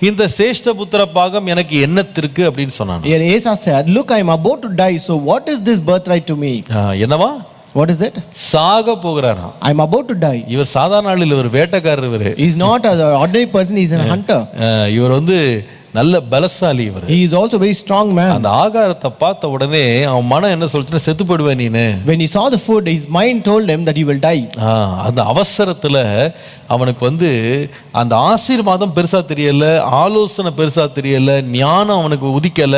இந்த சேஷ்டபுத்திர பாகம் எனக்கு என்னத்திற்கு அப்படின்னு சொன்னான். Here Esau said, look, I am about to die, so what is this birthright to me? என்னவா? What is it? சாக போகிறாராம். I am about to die. இவர் சாதாரண ஆள் இல்ல, இவர் வேட்டைக்காரர். இவர் he is not an ordinary person, he is a hunter. இவர் நல்ல பலசாலி. இவர் he is also very strong man. அந்த ஆகாரத்தை பார்த்த உடனே அவன் மனம் என்ன சொல்லுச்சுன்னா, செத்து போடுவே நீனு. When he saw the food, his mind told him that he will die. அந்த அவசரத்துல அவனுக்கு அந்த ஆசீர்வாதம் பெருசா தெரியல, ஆலோசனை பெருசா தெரியல, ஞானம் அவனுக்கு உதிக்கல.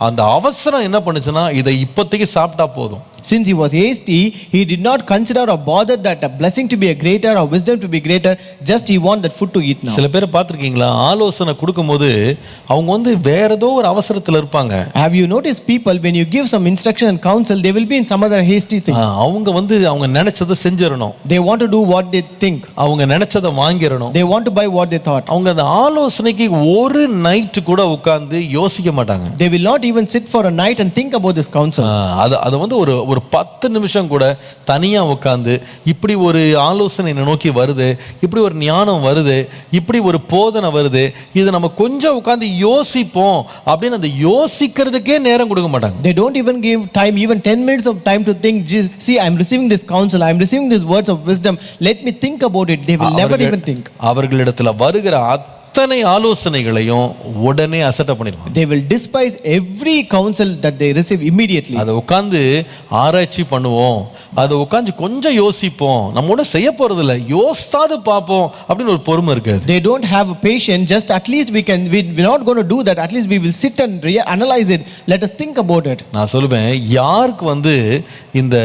அந்த அவசரம் என்ன பண்ணுச்சுன்னா, இதை இப்போதைக்கு சாப்பிட்டா போதும். Since he was hasty, he did not consider or bother that a blessing to be a greater or wisdom to be greater. Just he want that food to eat now. சில பேர் பார்த்திருக்கீங்களா, ஆலோசனை கொடுக்கும்போது அவங்க வந்து வேற ஏதோ ஒரு அவசரத்துல இருப்பாங்க. Have you noticed people when you give some instruction and counsel, they will be in some other hasty thing. அவங்க வந்து அவங்க நினைச்சதை செஞ்சிரணும். They want to do what they think. அவங்க நினைச்சதை வாங்கிரணும். They want to buy what they thought. அவங்க அந்த ஆலோசனைக்கு ஒரு நைட் கூட உட்கார்ந்து யோசிக்க மாட்டாங்க. They will not even sit for a night and think about this counsel. அது வந்து ஒரு 10 நிமிஷம் கூட தனியா உட்கார்ந்து இப்படி ஒரு ஆலோசனை நோக்கி வருது, இப்படி ஒரு ஞானம் வருது, இப்படி ஒரு போதனை வருது, இது நம்ம கொஞ்சம் உட்கார்ந்து யோசிப்போம் அப்படின்னு அந்த யோசிக்கிறதுக்கே நேரம் கொடுக்க மாட்டாங்க. They don't even give time, even 10 minutes of time to think. See, I am receiving this counsel, I am receiving these words of wisdom, let me think about it. They will never even think. அவர்களிடத்துல வருகிற அத்தனை ஆலோசனைகளையும் உடனே அசட்டை பண்ணிடுவாங்க. They will despise every counsel that they receive immediately. அதை உட்கார்ந்து ஆராய்ச்சி பண்ணுவோம், அதை உட்கார்ந்து கொஞ்சம் யோசிப்போம், நம்ம ஒன்றும் செய்ய போறது இல்லை, யோசித்தாது பார்ப்போம் அப்படின்னு ஒரு பொறுமை இருக்காது. They don't have a patience. Just at least we're not going to do that. At least we will sit and analyze it. Let us think about it. நான் சொல்லுவேன், யாருக்கு வந்து இந்த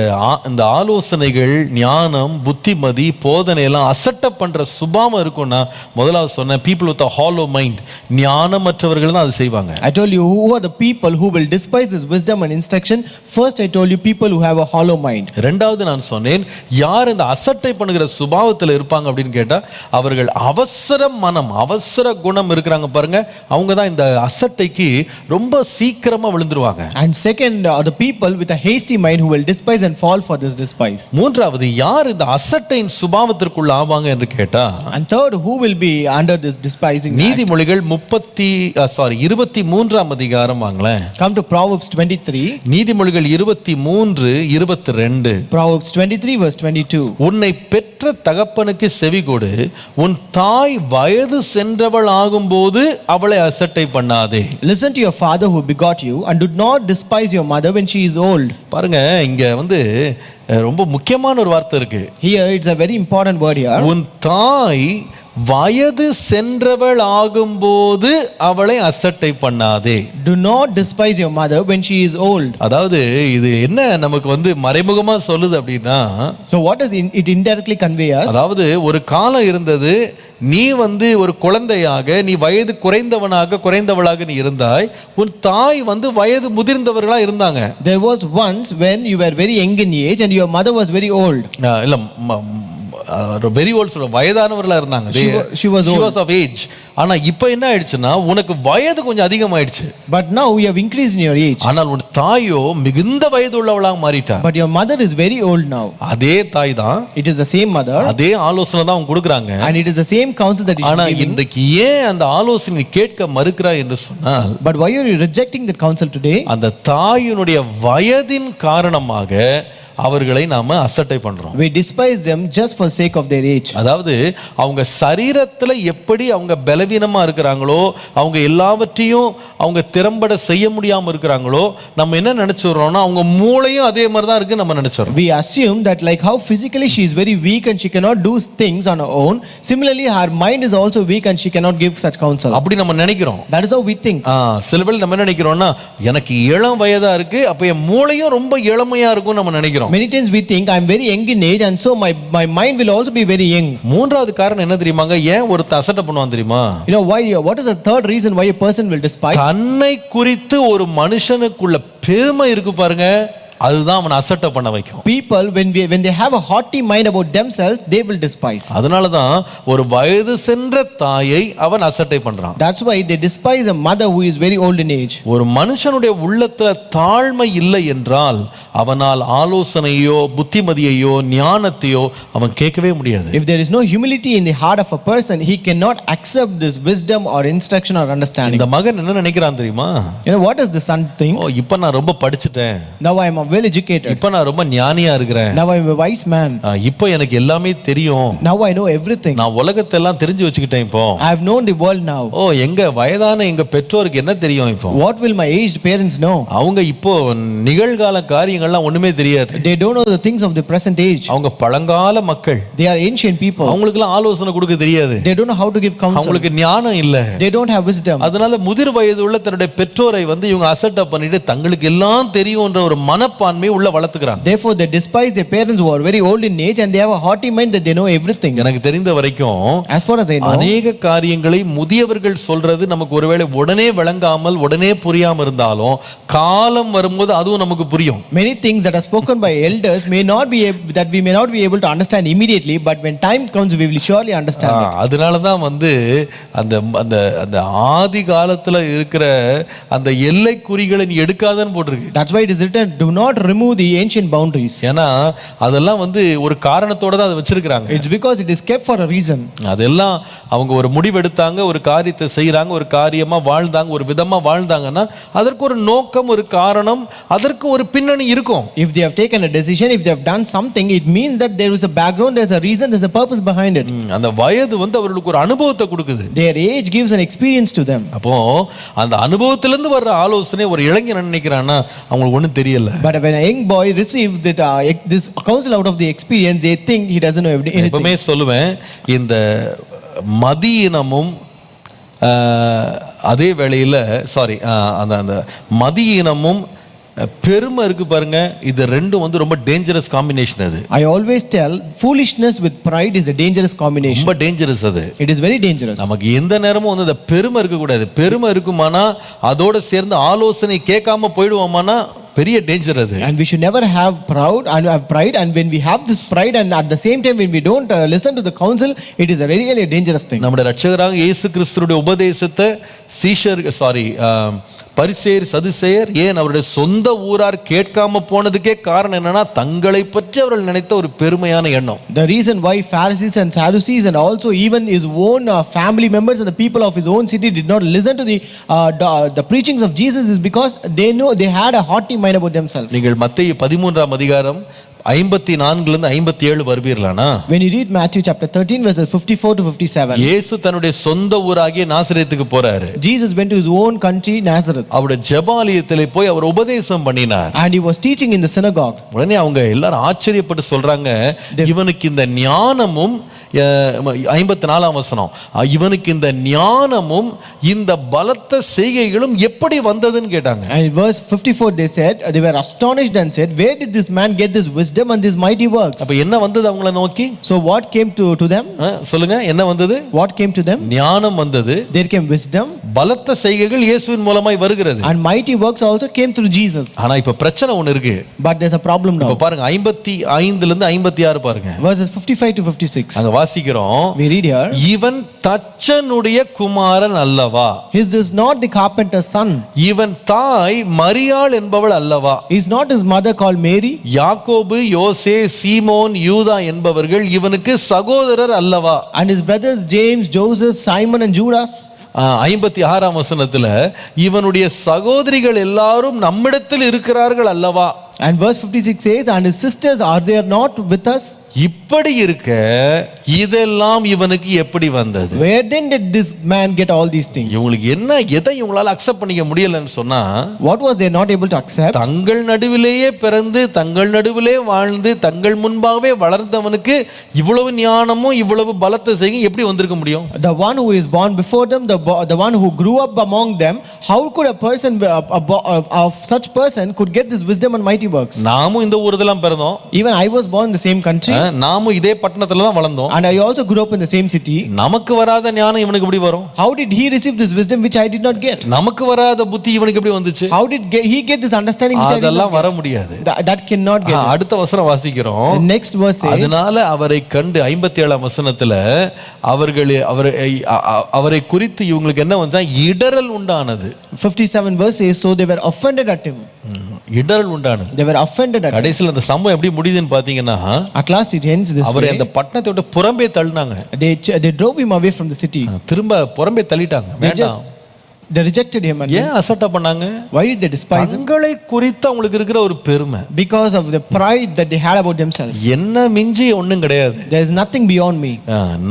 ஆலோசனைகள், ஞானம், புத்திமதி, போதனை எல்லாம் அசட்டை பண்ற சுபாவம் இருக்கும்னா, முதலாவது சொன்ன people with a hollow mind, ஞானமற்றவர்கள் தான் அதை செய்வாங்க. I told you who are the people who will despise this wisdom and instruction. First I told you people who have a hollow mind. இரண்டாவது நான் சொன்னேன், யார் இந்த அசட்டை பண்ணுகிற சுபாவத்தில் இருப்பாங்க அப்படின்னு கேட்டா, அவர்கள் அவசர மனம், அவசர குணம் இருக்கிறாங்க பாருங்க, அவங்க தான் இந்த அசட்டைக்கு ரொம்ப சீக்கிரமா விழுந்துருவாங்க. And second are the people with a hasty mind who will despise and fall for this despise. மூன்றாவது, யார் இந்த அசட்டையின் சுபாவத்திற்குள்ள ஆவாங்க என்று கேட்டா, and third who will be under this despising. நீதிமொழிகள் 23ஆம் அதிகாரம் வாங்களேன். Come to Proverbs 23. நீதிமொழிகள் 23:22. Proverbs 23 verse 22. உன்னை பெற்ற தகப்பனுக்கு செவிகொடு, உன் தாய் வயது சென்றவள் ஆகும்போது அவளை அசட்டை பண்ணாதே. Listen to your father who begot you, and do not despise your mother when she is old. பாருங்க, இங்க வந்து ரொம்ப முக்கியமான ஒரு வார்த்தை இருக்கு. Here it's a very important word here. உன் தாய் வயது சென்றவள் ஆகும்போது அவளை அசட்டை பண்ணாதே. Do not despise your mother when she is old. அதாவது இது என்ன நமக்கு வந்து மறைமுகமா சொல்லுது அப்படின்னா, so what does it indirectly convey us? அதாவது ஒரு காலம் இருந்தது, நீ வந்து ஒரு குழந்தையாக, நீ வயது குறைந்தவளாக நீ இருந்தாய், உன் தாய் வந்து வயது முதிர்ந்தவர்களா இருந்தாங்க. There was once when you were very young in age and your mother was very old. இல்ல, வெரி ஓல்ட், வயதானவர்களா இருந்தாங்க. She was of age. ஆனா இப்போ என்ன ஆயிடுச்சுன்னா, உனக்கு வயது கொஞ்சம் அதிகமாயிடுச்சு. But now you have increased in your age. ஆனால் உன் தாயோ மிகுந்த வயது உள்ளவளாக மாறிட்டா. But your mother is very old now. அதே தாய் தான், it is the same mother, அதே ஆலோசனை தான் அவங்க கொடுக்குறாங்க. and it is the same counsel that is given. ஆனா இன்றைக்கு ஏன் அந்த ஆலோசனை கேட்க மறுக்கிறாய் என்று சொன்னால், but why are you rejecting the counsel today? அந்த தாயினுடைய வயதின் காரணமாக அவர்களை நாம அசட்டை பண்றோம். We despise them just for sake of their age. அதாவது அவங்க சரீரத்துல எப்படி அவங்க பலவீனமா இருக்கிறாங்களோ, அவங்க எல்லாவற்றையும் அவங்க திறம்பட செய்ய முடியாம இருக்கிறாங்களோ, நம்ம என்ன நினைச்சுறோம்னா அவங்க மூளையும் அதே மாதிரி தான் இருக்கு நம்ம நினைச்சோம். We assume that like how physically she is very weak and she cannot do things on her own, similarly her mind is also weak and she cannot give such counsel. அப்படி நம்ம நினைக்கிறோம். That is how we think. சில பேர் நம்ம என்ன நினைக்கிறோம்னா, எனக்கு இளம் வயதா இருக்கு, அப்ப என் மூளையும் ரொம்ப இளமையா இருக்கும் நம்ம நினைக்கிறோம். Many times we think I am very young in age and so my mind will also be very young. மூன்றாவது காரணம் என்ன தெரியுமாங்க, ஏன் ஒருத்தன் அசட்டை பண்ணுவான் தெரியுமா? You know why? What is the third reason why a person will despise? தன்னை குறித்து ஒரு மனுஷனுக்குள்ள பெருமை இருக்கு பாருங்க, அதுதான் அவனை அசட்டை பண்ண வைக்கும். People when they have a haughty mind about themselves, they will despise. அதனால தான் ஒரு வயது சென்ற தாயை அவன் அசட்டை பண்றான். That's why they despise a mother who is very old in age. ஒரு மனுஷனுடைய உள்ளத்துல தாழ்மை இல்லை என்றால் அவனால் ஆலோசனையோ புத்திமதியையோ ஞானத்தையோ அவன் கேட்கவே முடியாது. If there is no humility in the heart of a person, he cannot accept this wisdom or instruction or understanding. இந்த மகன் என்ன நினைக்கிறான் தெரியுமா? You know what does the son think? ஓ, இப்போ நான் ரொம்ப படிச்சிட்டேன், now I am well educated, இப்போ நான் ரொம்ப ஞானியா இருக்கிறேன், now I am a wise man, இப்போ எனக்கு எல்லாமே தெரியும், now I know everything, நான் உலகத்தை எல்லாம் தெரிஞ்சு வச்சுக்கிட்டேன், இப்போ I have known the world now. ஓ, எங்க வயதான எங்க பெற்றோருக்கு என்ன தெரியும் இப்போ? What will my aged parents know? அவங்க இப்போ நிகழ்கால காரியங்கள்லாம் ஒண்ணுமே தெரியாது. They don't know the things of the present age. அவங்க பழங்கால மக்கள், they are ancient people. அவங்களுக்குலாம் ஆலோசனை கொடுக்க தெரியாது. They don't know how to give counsel. அவங்களுக்கு ஞானம் இல்ல. They don't have wisdom. அதனால முதிர் வயது உள்ள தன்னுடைய பெற்றோரை வந்து இவங்க அசட்டை பண்ணிட்டு தங்களுக்கு எல்லாம் தெரியும்ன்ற ஒரு மன மனப்பான்மை உள்ள வளர்த்துக்கிறாங்க. Therefore they despise their parents who are very old in age, and they have a haughty mind that they know everything. எனக்கு தெரிந்த வரைக்கும் As far as I know, அநேக காரியங்களை முதியவர்கள் சொல்றது நமக்கு ஒருவேளை உடனே விளங்காமல் உடனே புரியாம இருந்தாலும் காலம் வரும்போது அதுவும் நமக்கு புரியும். many things that are spoken by elders may not be that we may not be able to understand immediately, but when time comes we will surely understand it. அதனால தான் வந்து அந்த அந்த அந்த ஆதி காலத்துல இருக்கிற அந்த எல்லை குறிகளை நீ எடுக்காதன்னு போட்டிருக்கு. That's why it is written, do not remove the ancient boundaries. ஏன்னா அதெல்லாம் வந்து ஒரு காரணத்தோட தான் அதை வச்சிருக்காங்க. It's because it is kept for a reason. அதெல்லாம் அவங்க ஒரு முடிவெடுத்தாங்க, ஒரு காரியத்தை செய்யறாங்க, ஒரு காரியமா வாழ்ந்தாங்க, ஒரு விதமா வாழ்ந்தாங்கன்னா அதற்கு ஒரு நோக்கம், ஒரு காரணம், அதற்கு ஒரு பின்னணி இருக்கும். If they have taken a decision, if they have done something, it means that there is a background, there's a reason, there's a purpose behind it. அந்த வயது வந்து அவர்களுக்கு ஒரு அனுபவத்தை கொடுக்குது. Their age gives an experience to them. அப்போ அந்த அனுபவத்திலிருந்து வர்ற ஆலோசனை ஒரு இளைஞன் நினைக்கிறான்னா அவங்களுக்கு ஒண்ணும் தெரியல. But when a young boy receives that this counsel out of the experience, they think he doesn't know anything. எப்பவுமே சொல்லுவேன், இந்த மதியினமும் அதே வேளையில் அந்த மதியினமும் பெருமை இருக்கு பாருங்க, இது ரெண்டும் வந்து ரொம்ப டேஞ்சரஸ் காம்பினேஷன். அது I always tell, foolishness with pride is a dangerous combination. ரொம்ப டேஞ்சரஸ். அது It is very dangerous. நமக்கு எந்த நேரமும் வந்து அந்த பெருமை இருக்க கூடாது. பெருமை இருக்குமானா அதோட சேர்ந்து ஆலோசனை கேட்காம போயிடுவோமானா பெரிய டேஞ்சர் அது. And we should never have pride, and when we have this pride and at the same time when we don't listen to the counsel, it is a really a dangerous thing. நம்முடைய இரட்சகராக இயேசு கிறிஸ்துவின் உபதேசத்தை பரிசேயர் சதுசேயர் ஏன் அவருடைய சொந்த ஊரார் கேட்காம போனதுக்கே காரணம் என்னன்னா தங்களை பற்றி அவர்கள் நினைத்த ஒரு பெருமையான எண்ணம். The reason why Pharisees and Sadducees and also even his own family members and the people of his own city did not listen to the preachings of Jesus is because they know they had a haughty mind about themselves. நீங்கள் மத்தேயு 13ஆம் அதிகாரம் 54 57 வருவீர்களானா, when you read Matthew chapter 13 verses 54 to 57, இயேசு தன்னுடைய சொந்த ஊராகிய நாசரேத்துக்கு போறாரு. Jesus went to his own country Nazareth. அவருடைய ஜெபாலயத்திலே போய் அவர் உபதேசம் பண்ணினார். And he was teaching in the synagogue. உடனே அவங்க எல்லாரும் ஆச்சரியப்பட்டு சொல்றாங்க, இவனுக்கு இந்த ஞானமும் 54ஆம் வசனம், இவனுக்கு இந்த ஞானமும் இந்த பலத்த செய்கைகளும் எப்படி வந்ததுன்னு கேட்டாங்க. And in verse 54 they were astonished and said, where did this man get this wisdom and these mighty works? அப்ப என்ன வந்தது அவங்கள நோக்கி? So what came to them? சொல்லுங்க, என்ன வந்தது? What came to them? ஞானம் வந்தது. There came wisdom. பலத்த செய்கைகள் இயேசுவின் மூலமாய் வருகிறது. And mighty works also came through Jesus. ஆனா இப்ப பிரச்சனை ஒன்னு இருக்கு. But there's a problem now. இப்ப பாருங்க 55 ல இருந்து 56 பாருங்க. Verses 55 to 56. அங்க வாசிக்கிறோம். We read here, இவன் தச்சனுடைய குமாரன் அல்லவா? Is this not the carpenter's son? இவன் தாய் மரியாள் என்பவள் அல்லவா? Is not his mother called Mary? யாக்கோபு, யோசே, சீமோன், யூதா என்பவர்கள் இவனுக்கு சகோதரர் அல்லவா? And his brothers James, Joseph, Simon and Judas. 56ஆம் வசனத்துல இவனுடைய சகோதரிகள் எல்லாரும் நம்மிடத்தில் இருக்கிறார்கள் அல்லவா? And verse 56 says, and his sisters are there not with us? இப்படி இருக்க இதெல்லாம் இவனுக்கு எப்படி வந்தது? Where then did this man get all these things? இவங்களுக்கு என்ன, எதை இவங்களால அக்செப்ட் பண்ணிக்க முடியலன்னு சொன்னா, what was they not able to accept? தங்கள் நடுவிலேயே பிறந்து தங்கள் நடுவிலே வாழ்ந்து தங்கள் முன்பாகவே வளர்ந்தவனுக்கு இவ்வளவு ஞானமும் இவ்வளவு பலத்தை செய்ய எப்படி வந்திருக்க முடியும்? The one who is born before them, the one who grew up among them, how could a person of such person could get this wisdom and mighty works? நாமும் இந்த ஊர்தெல்லாம் பிறந்தோம். Even I was born in the same country. நாமும் இதே பட்டணத்துல தான் வளர்ந்தோம். And I also grew up in the same city. நமக்கு வராத ஞானம் இவனுக்கு எப்படி வரும்? How did he receive this wisdom which I did not get? நமக்கு வராத புத்தி இவனுக்கு எப்படி வந்துச்சு? How did he get this understanding which I did not get? அதெல்லாம் வர முடியாது. That cannot get. அடுத்த வசனம் வாசிக்கிறோம். The next verse says, அதனால அவரை கண்டு 57ஆம் வசனத்துல அவரை குறித்து இவங்களுக்கு என்ன வந்தா இடறல் உண்டானது. 57 verse says, so they were offended at him. இடறல் உண்டானது. They were offended at him. கடைசில அந்த சம்பவம் எப்படி முடியுதுன்னு பாத்தீங்கன்னா, at last it ends this way. அவரை அந்த பட்டணத்தை விட்டு புறம்பே தள்ளினாங்க. They drove him away from the city. திரும்ப புறம்பே தள்ளிட்டாங்க. வேண்டாம். They rejected him. And ஏன் அசட்டை பண்ணாங்க? Why did they despise him? தங்களை குறித்து அவங்களுக்கு இருக்கிற ஒரு பெருமை. Because of the pride that they had about themselves. என்ன மிஞ்சி ஒண்ணும் கிடையாது. There is nothing beyond me.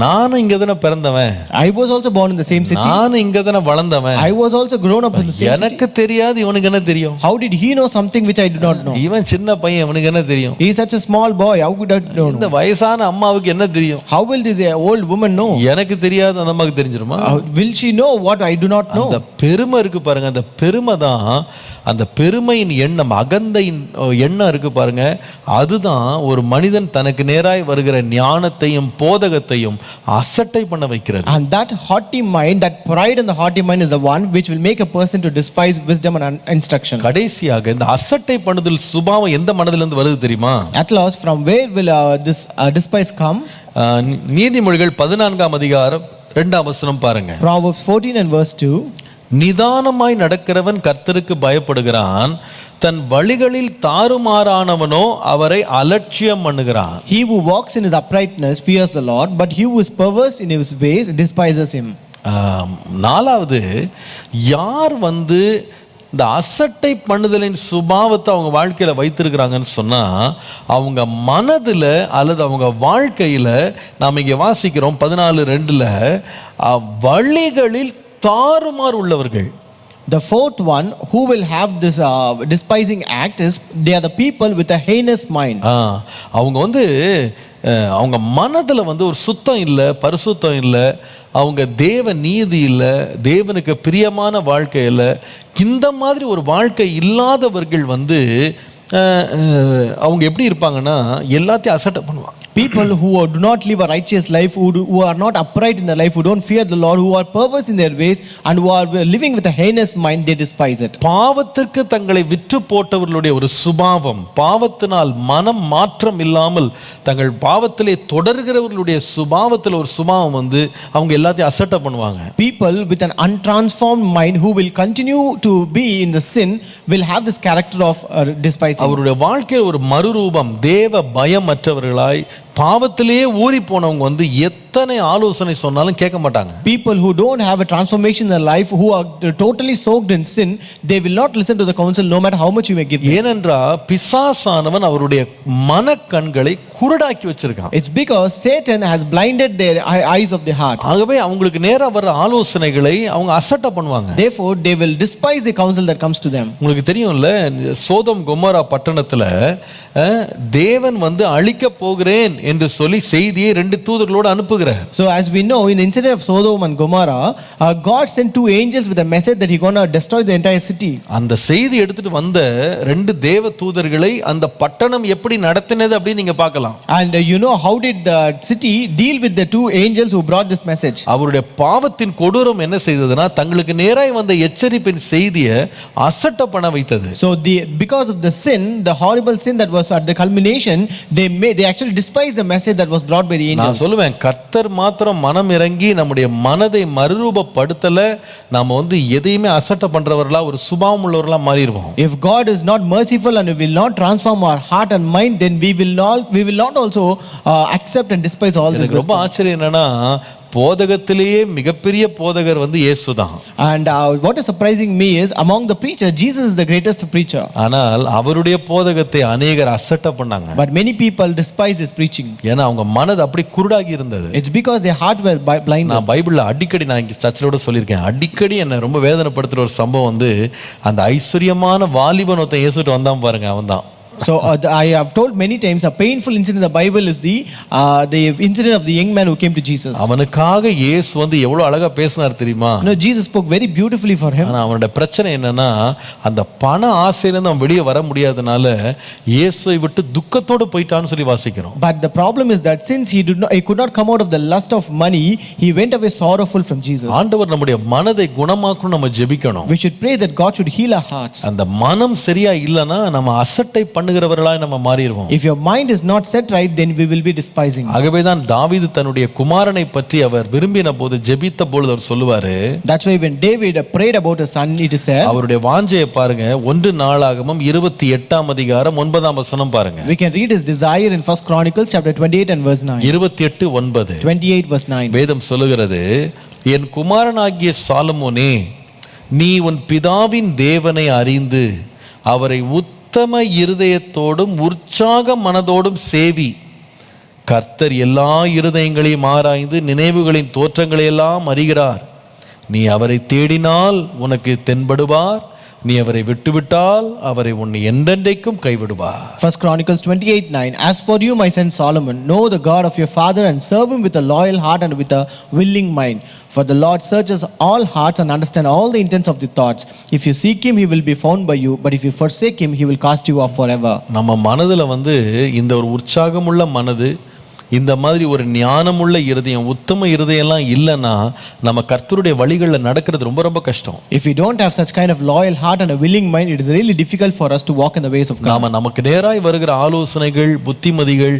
நானும் இங்க தான பிறந்தவன். I was also born in the same city. நானும் இங்க தான வளர்ந்தவன். I was also grown up in the same city. எனக்கு தெரியாது, இவனுக்கு என்ன தெரியும்? How did he know something which I did not know? இவன் சின்ன பையன், இவனுக்கு என்ன தெரியும்? He is such a small boy, how could I know? இந்த வயசான அம்மாவுக்கு என்ன தெரியும்? How will this old woman know? எனக்கு தெரியாது, அந்த அம்மாவுக்கு தெரிஞ்சிருமா? Will she know what I do not know? அந்த பெருமை இருக்கு பாருங்க, அந்த பெருமை தான் அந்த பெருமையின் எண்ணம், அகந்தையின் எண்ணம் இருக்கு பாருங்க, அதுதான் ஒரு மனிதன் தனக்கு நேராய் வருகிற ஞானத்தையும் போதகத்தையும் அசட்டை பண்ண வைக்கிறது. And that haughty mind, that pride in the haughty mind is the one which will make a person to despise wisdom and instruction. கடைசியாக இந்த அசட்டை பண்ணுதல் சுபாவம் எந்த மனதிலிருந்து வருது தெரியுமா? At last, from where will this despise come? நீதிமொழிகள் 14ஆம் அதிகாரம் 2ஆம் வசனம் பாருங்க. Proverbs 14 and verse 2. நிதானமாய் நடக்கிறவன் கர்த்தருக்கு பயப்படுகிறான், தன் வழிகளில் தாறுமாறானவனோ அவரை அலட்சியம் பண்ணுகிறான். He who walks in his uprightness fears the Lord, but he who is perverse in his ways despises him. நாலாவது, யார் இந்த அசட்டை பண்ணுதலின் சுபாவத்தை அவங்க வாழ்க்கையில் வைத்திருக்கிறாங்கன்னு சொன்னால், அவங்க மனதில் அல்லது அவங்க வாழ்க்கையில் நாம் இங்கே வாசிக்கிறோம் 14:2, வழிகளில் தாறுமாறு உள்ளவர்கள். The fourth one who will have this despising act is they are the people with a heinous mind. அவங்க அவங்க மனதில் ஒரு சுத்தம் இல்லை, பரிசுத்தம் இல்லை, அவங்க தேவ நீதி இல்லை, தேவனுக்கு பிரியமான வாழ்க்கை இல்லை. இந்த மாதிரி ஒரு வாழ்க்கை இல்லாதவர்கள் அவங்க எப்படி இருப்பாங்கன்னா எல்லாத்தையும் அசட்டை பண்ணுவாங்க. People who do not live a righteous life, who are not upright in their life, who don't fear the Lord, who are perverse in their ways, and who are living with a heinous mind, they despise it. பாவத்திற்கு தங்களை விற்று போட்டவர்களுடைய ஒரு சுபாவம், பாவத்தினால் மனம் மாற்றம் இல்லாமல் தங்கள் பாவத்திலே தொடர்கிறவர்களுடைய சுபாவத்தில் ஒரு சுபாவம் அவங்க எல்லாத்தையும் அசட்டை பண்ணுவாங்க. People with an untransformed mind who will continue to be in the sin will have this character of despising. அவருடைய வாழ்க்கையில் ஒரு மறுரூபம், தேவ பயமற்றவர்களாய் பாவத்திலேயே ஊறி போனவங்க எத்தனை ஆலோசனை சொன்னாலும் கேட்க மாட்டாங்க. People who don't have a transformation in their life, who are totally soaked in sin, they will not listen to the counsel no matter how much you may give them. ஏனென்றால் பிசாசானவன் அவருடைய மனக்கண்களை குருடாக்கி வச்சிருக்கான். It's because Satan has blinded their eyes of the heart. ஆகவே அவங்களுக்கு நேரா வர ஆலோசனைகளை அவங்க அசட்டை பண்ணுவாங்க. Therefore they will despise the counsel that comes to them. உங்களுக்கு தெரியும்ல, சோதம் கொமோரா பட்டணத்துல தேவன் அழிக்க போகிறேன் என்று சொல்லி செய்தியை 2 தூதர்களோடு அனுப்புகிறார். So as we know, in the incident of Sodom and Gomorrah, God sent 2 angels with a message that he going to destroy the entire city. அந்த செய்தி எடுத்துட்டு வந்த 2 தேவ தூதர்களை அந்த பட்டணம் எப்படி நடத்தினது அப்படி நீங்க பார்க்கலாம். And you know how did the city deal with the 2 angels who brought this message? அவருடைய பாவத்தின் கொடூரம் என்ன செய்ததுன்னா, தங்களுக்கு நேராய் வந்த எச்சரிப்பின் செய்தியை அசட்டை பண்ண வைத்தது. So because of the sin, the horrible sin that was at the culmination, they actually despised the message that was brought by the angels. நான் சொல்லுவேன், கர்த்தர் மாத்திரம் மனம் இறங்கி நம்முடைய மனதை மறுரூபப்படுத்தல, நாம எதையுமே அசட்டை பண்றவர்களா ஒரு சுபாவம் உள்ளவர்களா மாறிடுவோம். If God is not merciful and will not transform our heart and mind, then we will not also accept and despise all this. ரொம்ப ஆச்சரியம் என்னன்னா, போதகத்திலேயே மிகப்பெரிய போதகர் இயேசுதான். And what is surprising me is among the preachers, Jesus is the greatest preacher. ஆனால் அவருடைய போதகத்தை அநேகர் அசட்டை பண்ணாங்க. But many people despise his preaching. ஏன்னா அவங்க மனது அப்படி குருடாகி இருந்தது. It's because their heart were blind. நான் பைபிள்ல அடிக்கடி நான் இங்க சர்ச்சிலோட சொல்லியிருக்கேன், அடிக்கடி என்ன ரொம்ப வேதனைப்படுத்துற ஒரு சம்பவம் அந்த ஐஸ்வர்யமான வாலிபன் ஒருத்தன் இயேசுட்டு வந்தான் பாருங்க, அவன்தான். So I have told many times a painful incident in the Bible is the incident of the young man who came to Jesus. அவனுக்காக இயேசு எவ்வளவு அழகா பேசினார் தெரியுமா? No, Jesus spoke very beautifully for him. ஆனா அவனோட பிரச்சனை என்னன்னா, அந்த பண ஆசையில இருந்து அவன் வெளியே வர முடியாதனால இயேசுவை விட்டு துக்கத்தோட போயிட்டான்னு சொல்லி வாசிக்கிறோம். But the problem is that since he could not come out of the lust of money, he went away sorrowful from Jesus. ஆண்டவர் நம்முடைய மனதை குணமாக்கணும், நம்ம ஜெபிக்கணும். We should pray that God should heal our hearts. அந்த மனம் சரியா இல்லனா நம்ம அசட்டை பண்ணுகிறவர்களாய் நம்ம மாறிடுவோம். If your mind is not set right, then we will be despising. ஆகவே தான் தாவீது தன்னுடைய குமாரனை பற்றி அவர் விரும்பின போது ஜெபித்த பொழுது அவர் சொல்லுவாரு, That's why when David prayed about his son, it is said, அவருடைய வாஞ்சையை பாருங்க, 1 நாளாகமம் 28ஆம் அதிகாரம் 9ஆம் வசனம் பாருங்க. We can read his desire in 1 Chronicles chapter 28 and verse 9. 28:9. 28 verse 9. வேதம் சொல்லுகிறது, என் குமாரனாகிய சாலமோனே, நீ உன் பிதாவின் தேவனை அறிந்து அவரை உத்தம இருதயத்தோடும் உற்சாக மனதோடும் சேவி. கர்த்தர் எல்லா இருதயங்களையும் ஆராய்ந்து நினைவுகளின் தோற்றங்களை எல்லாம் அறிகிறார். நீ அவரை தேடினால் உனக்கு தென்படுவார், நீ அவரை விட்டுவிட்டால் அவரை உன்னை என்றென்றைக்கும் கைவிடுவார். 1 Chronicles 28:9. As for you, my son Solomon, know the God of your father and serve him with a loyal heart and with a willing mind. For the Lord searches all hearts and understands all the intents of the thoughts. If you seek him, he will be found by you, but if you forsake him, he will cast you off forever. நம்ம மனதுல இந்த ஒரு உற்சாகமுள்ள மனது, இந்த மாதிரி ஒரு ஞானமுள்ள இருதயம், உத்தம இருதயம்லாம் இல்லைன்னா நம்ம கர்த்தருடைய வழிகளில் நடக்கிறது ரொம்ப ரொம்ப கஷ்டம். If we don't have such kind of loyal heart and a willing mind, it is really difficult for us to walk in the ways of God. நமக்கு நேராய் வருகிற ஆலோசனைகள், புத்திமதிகள்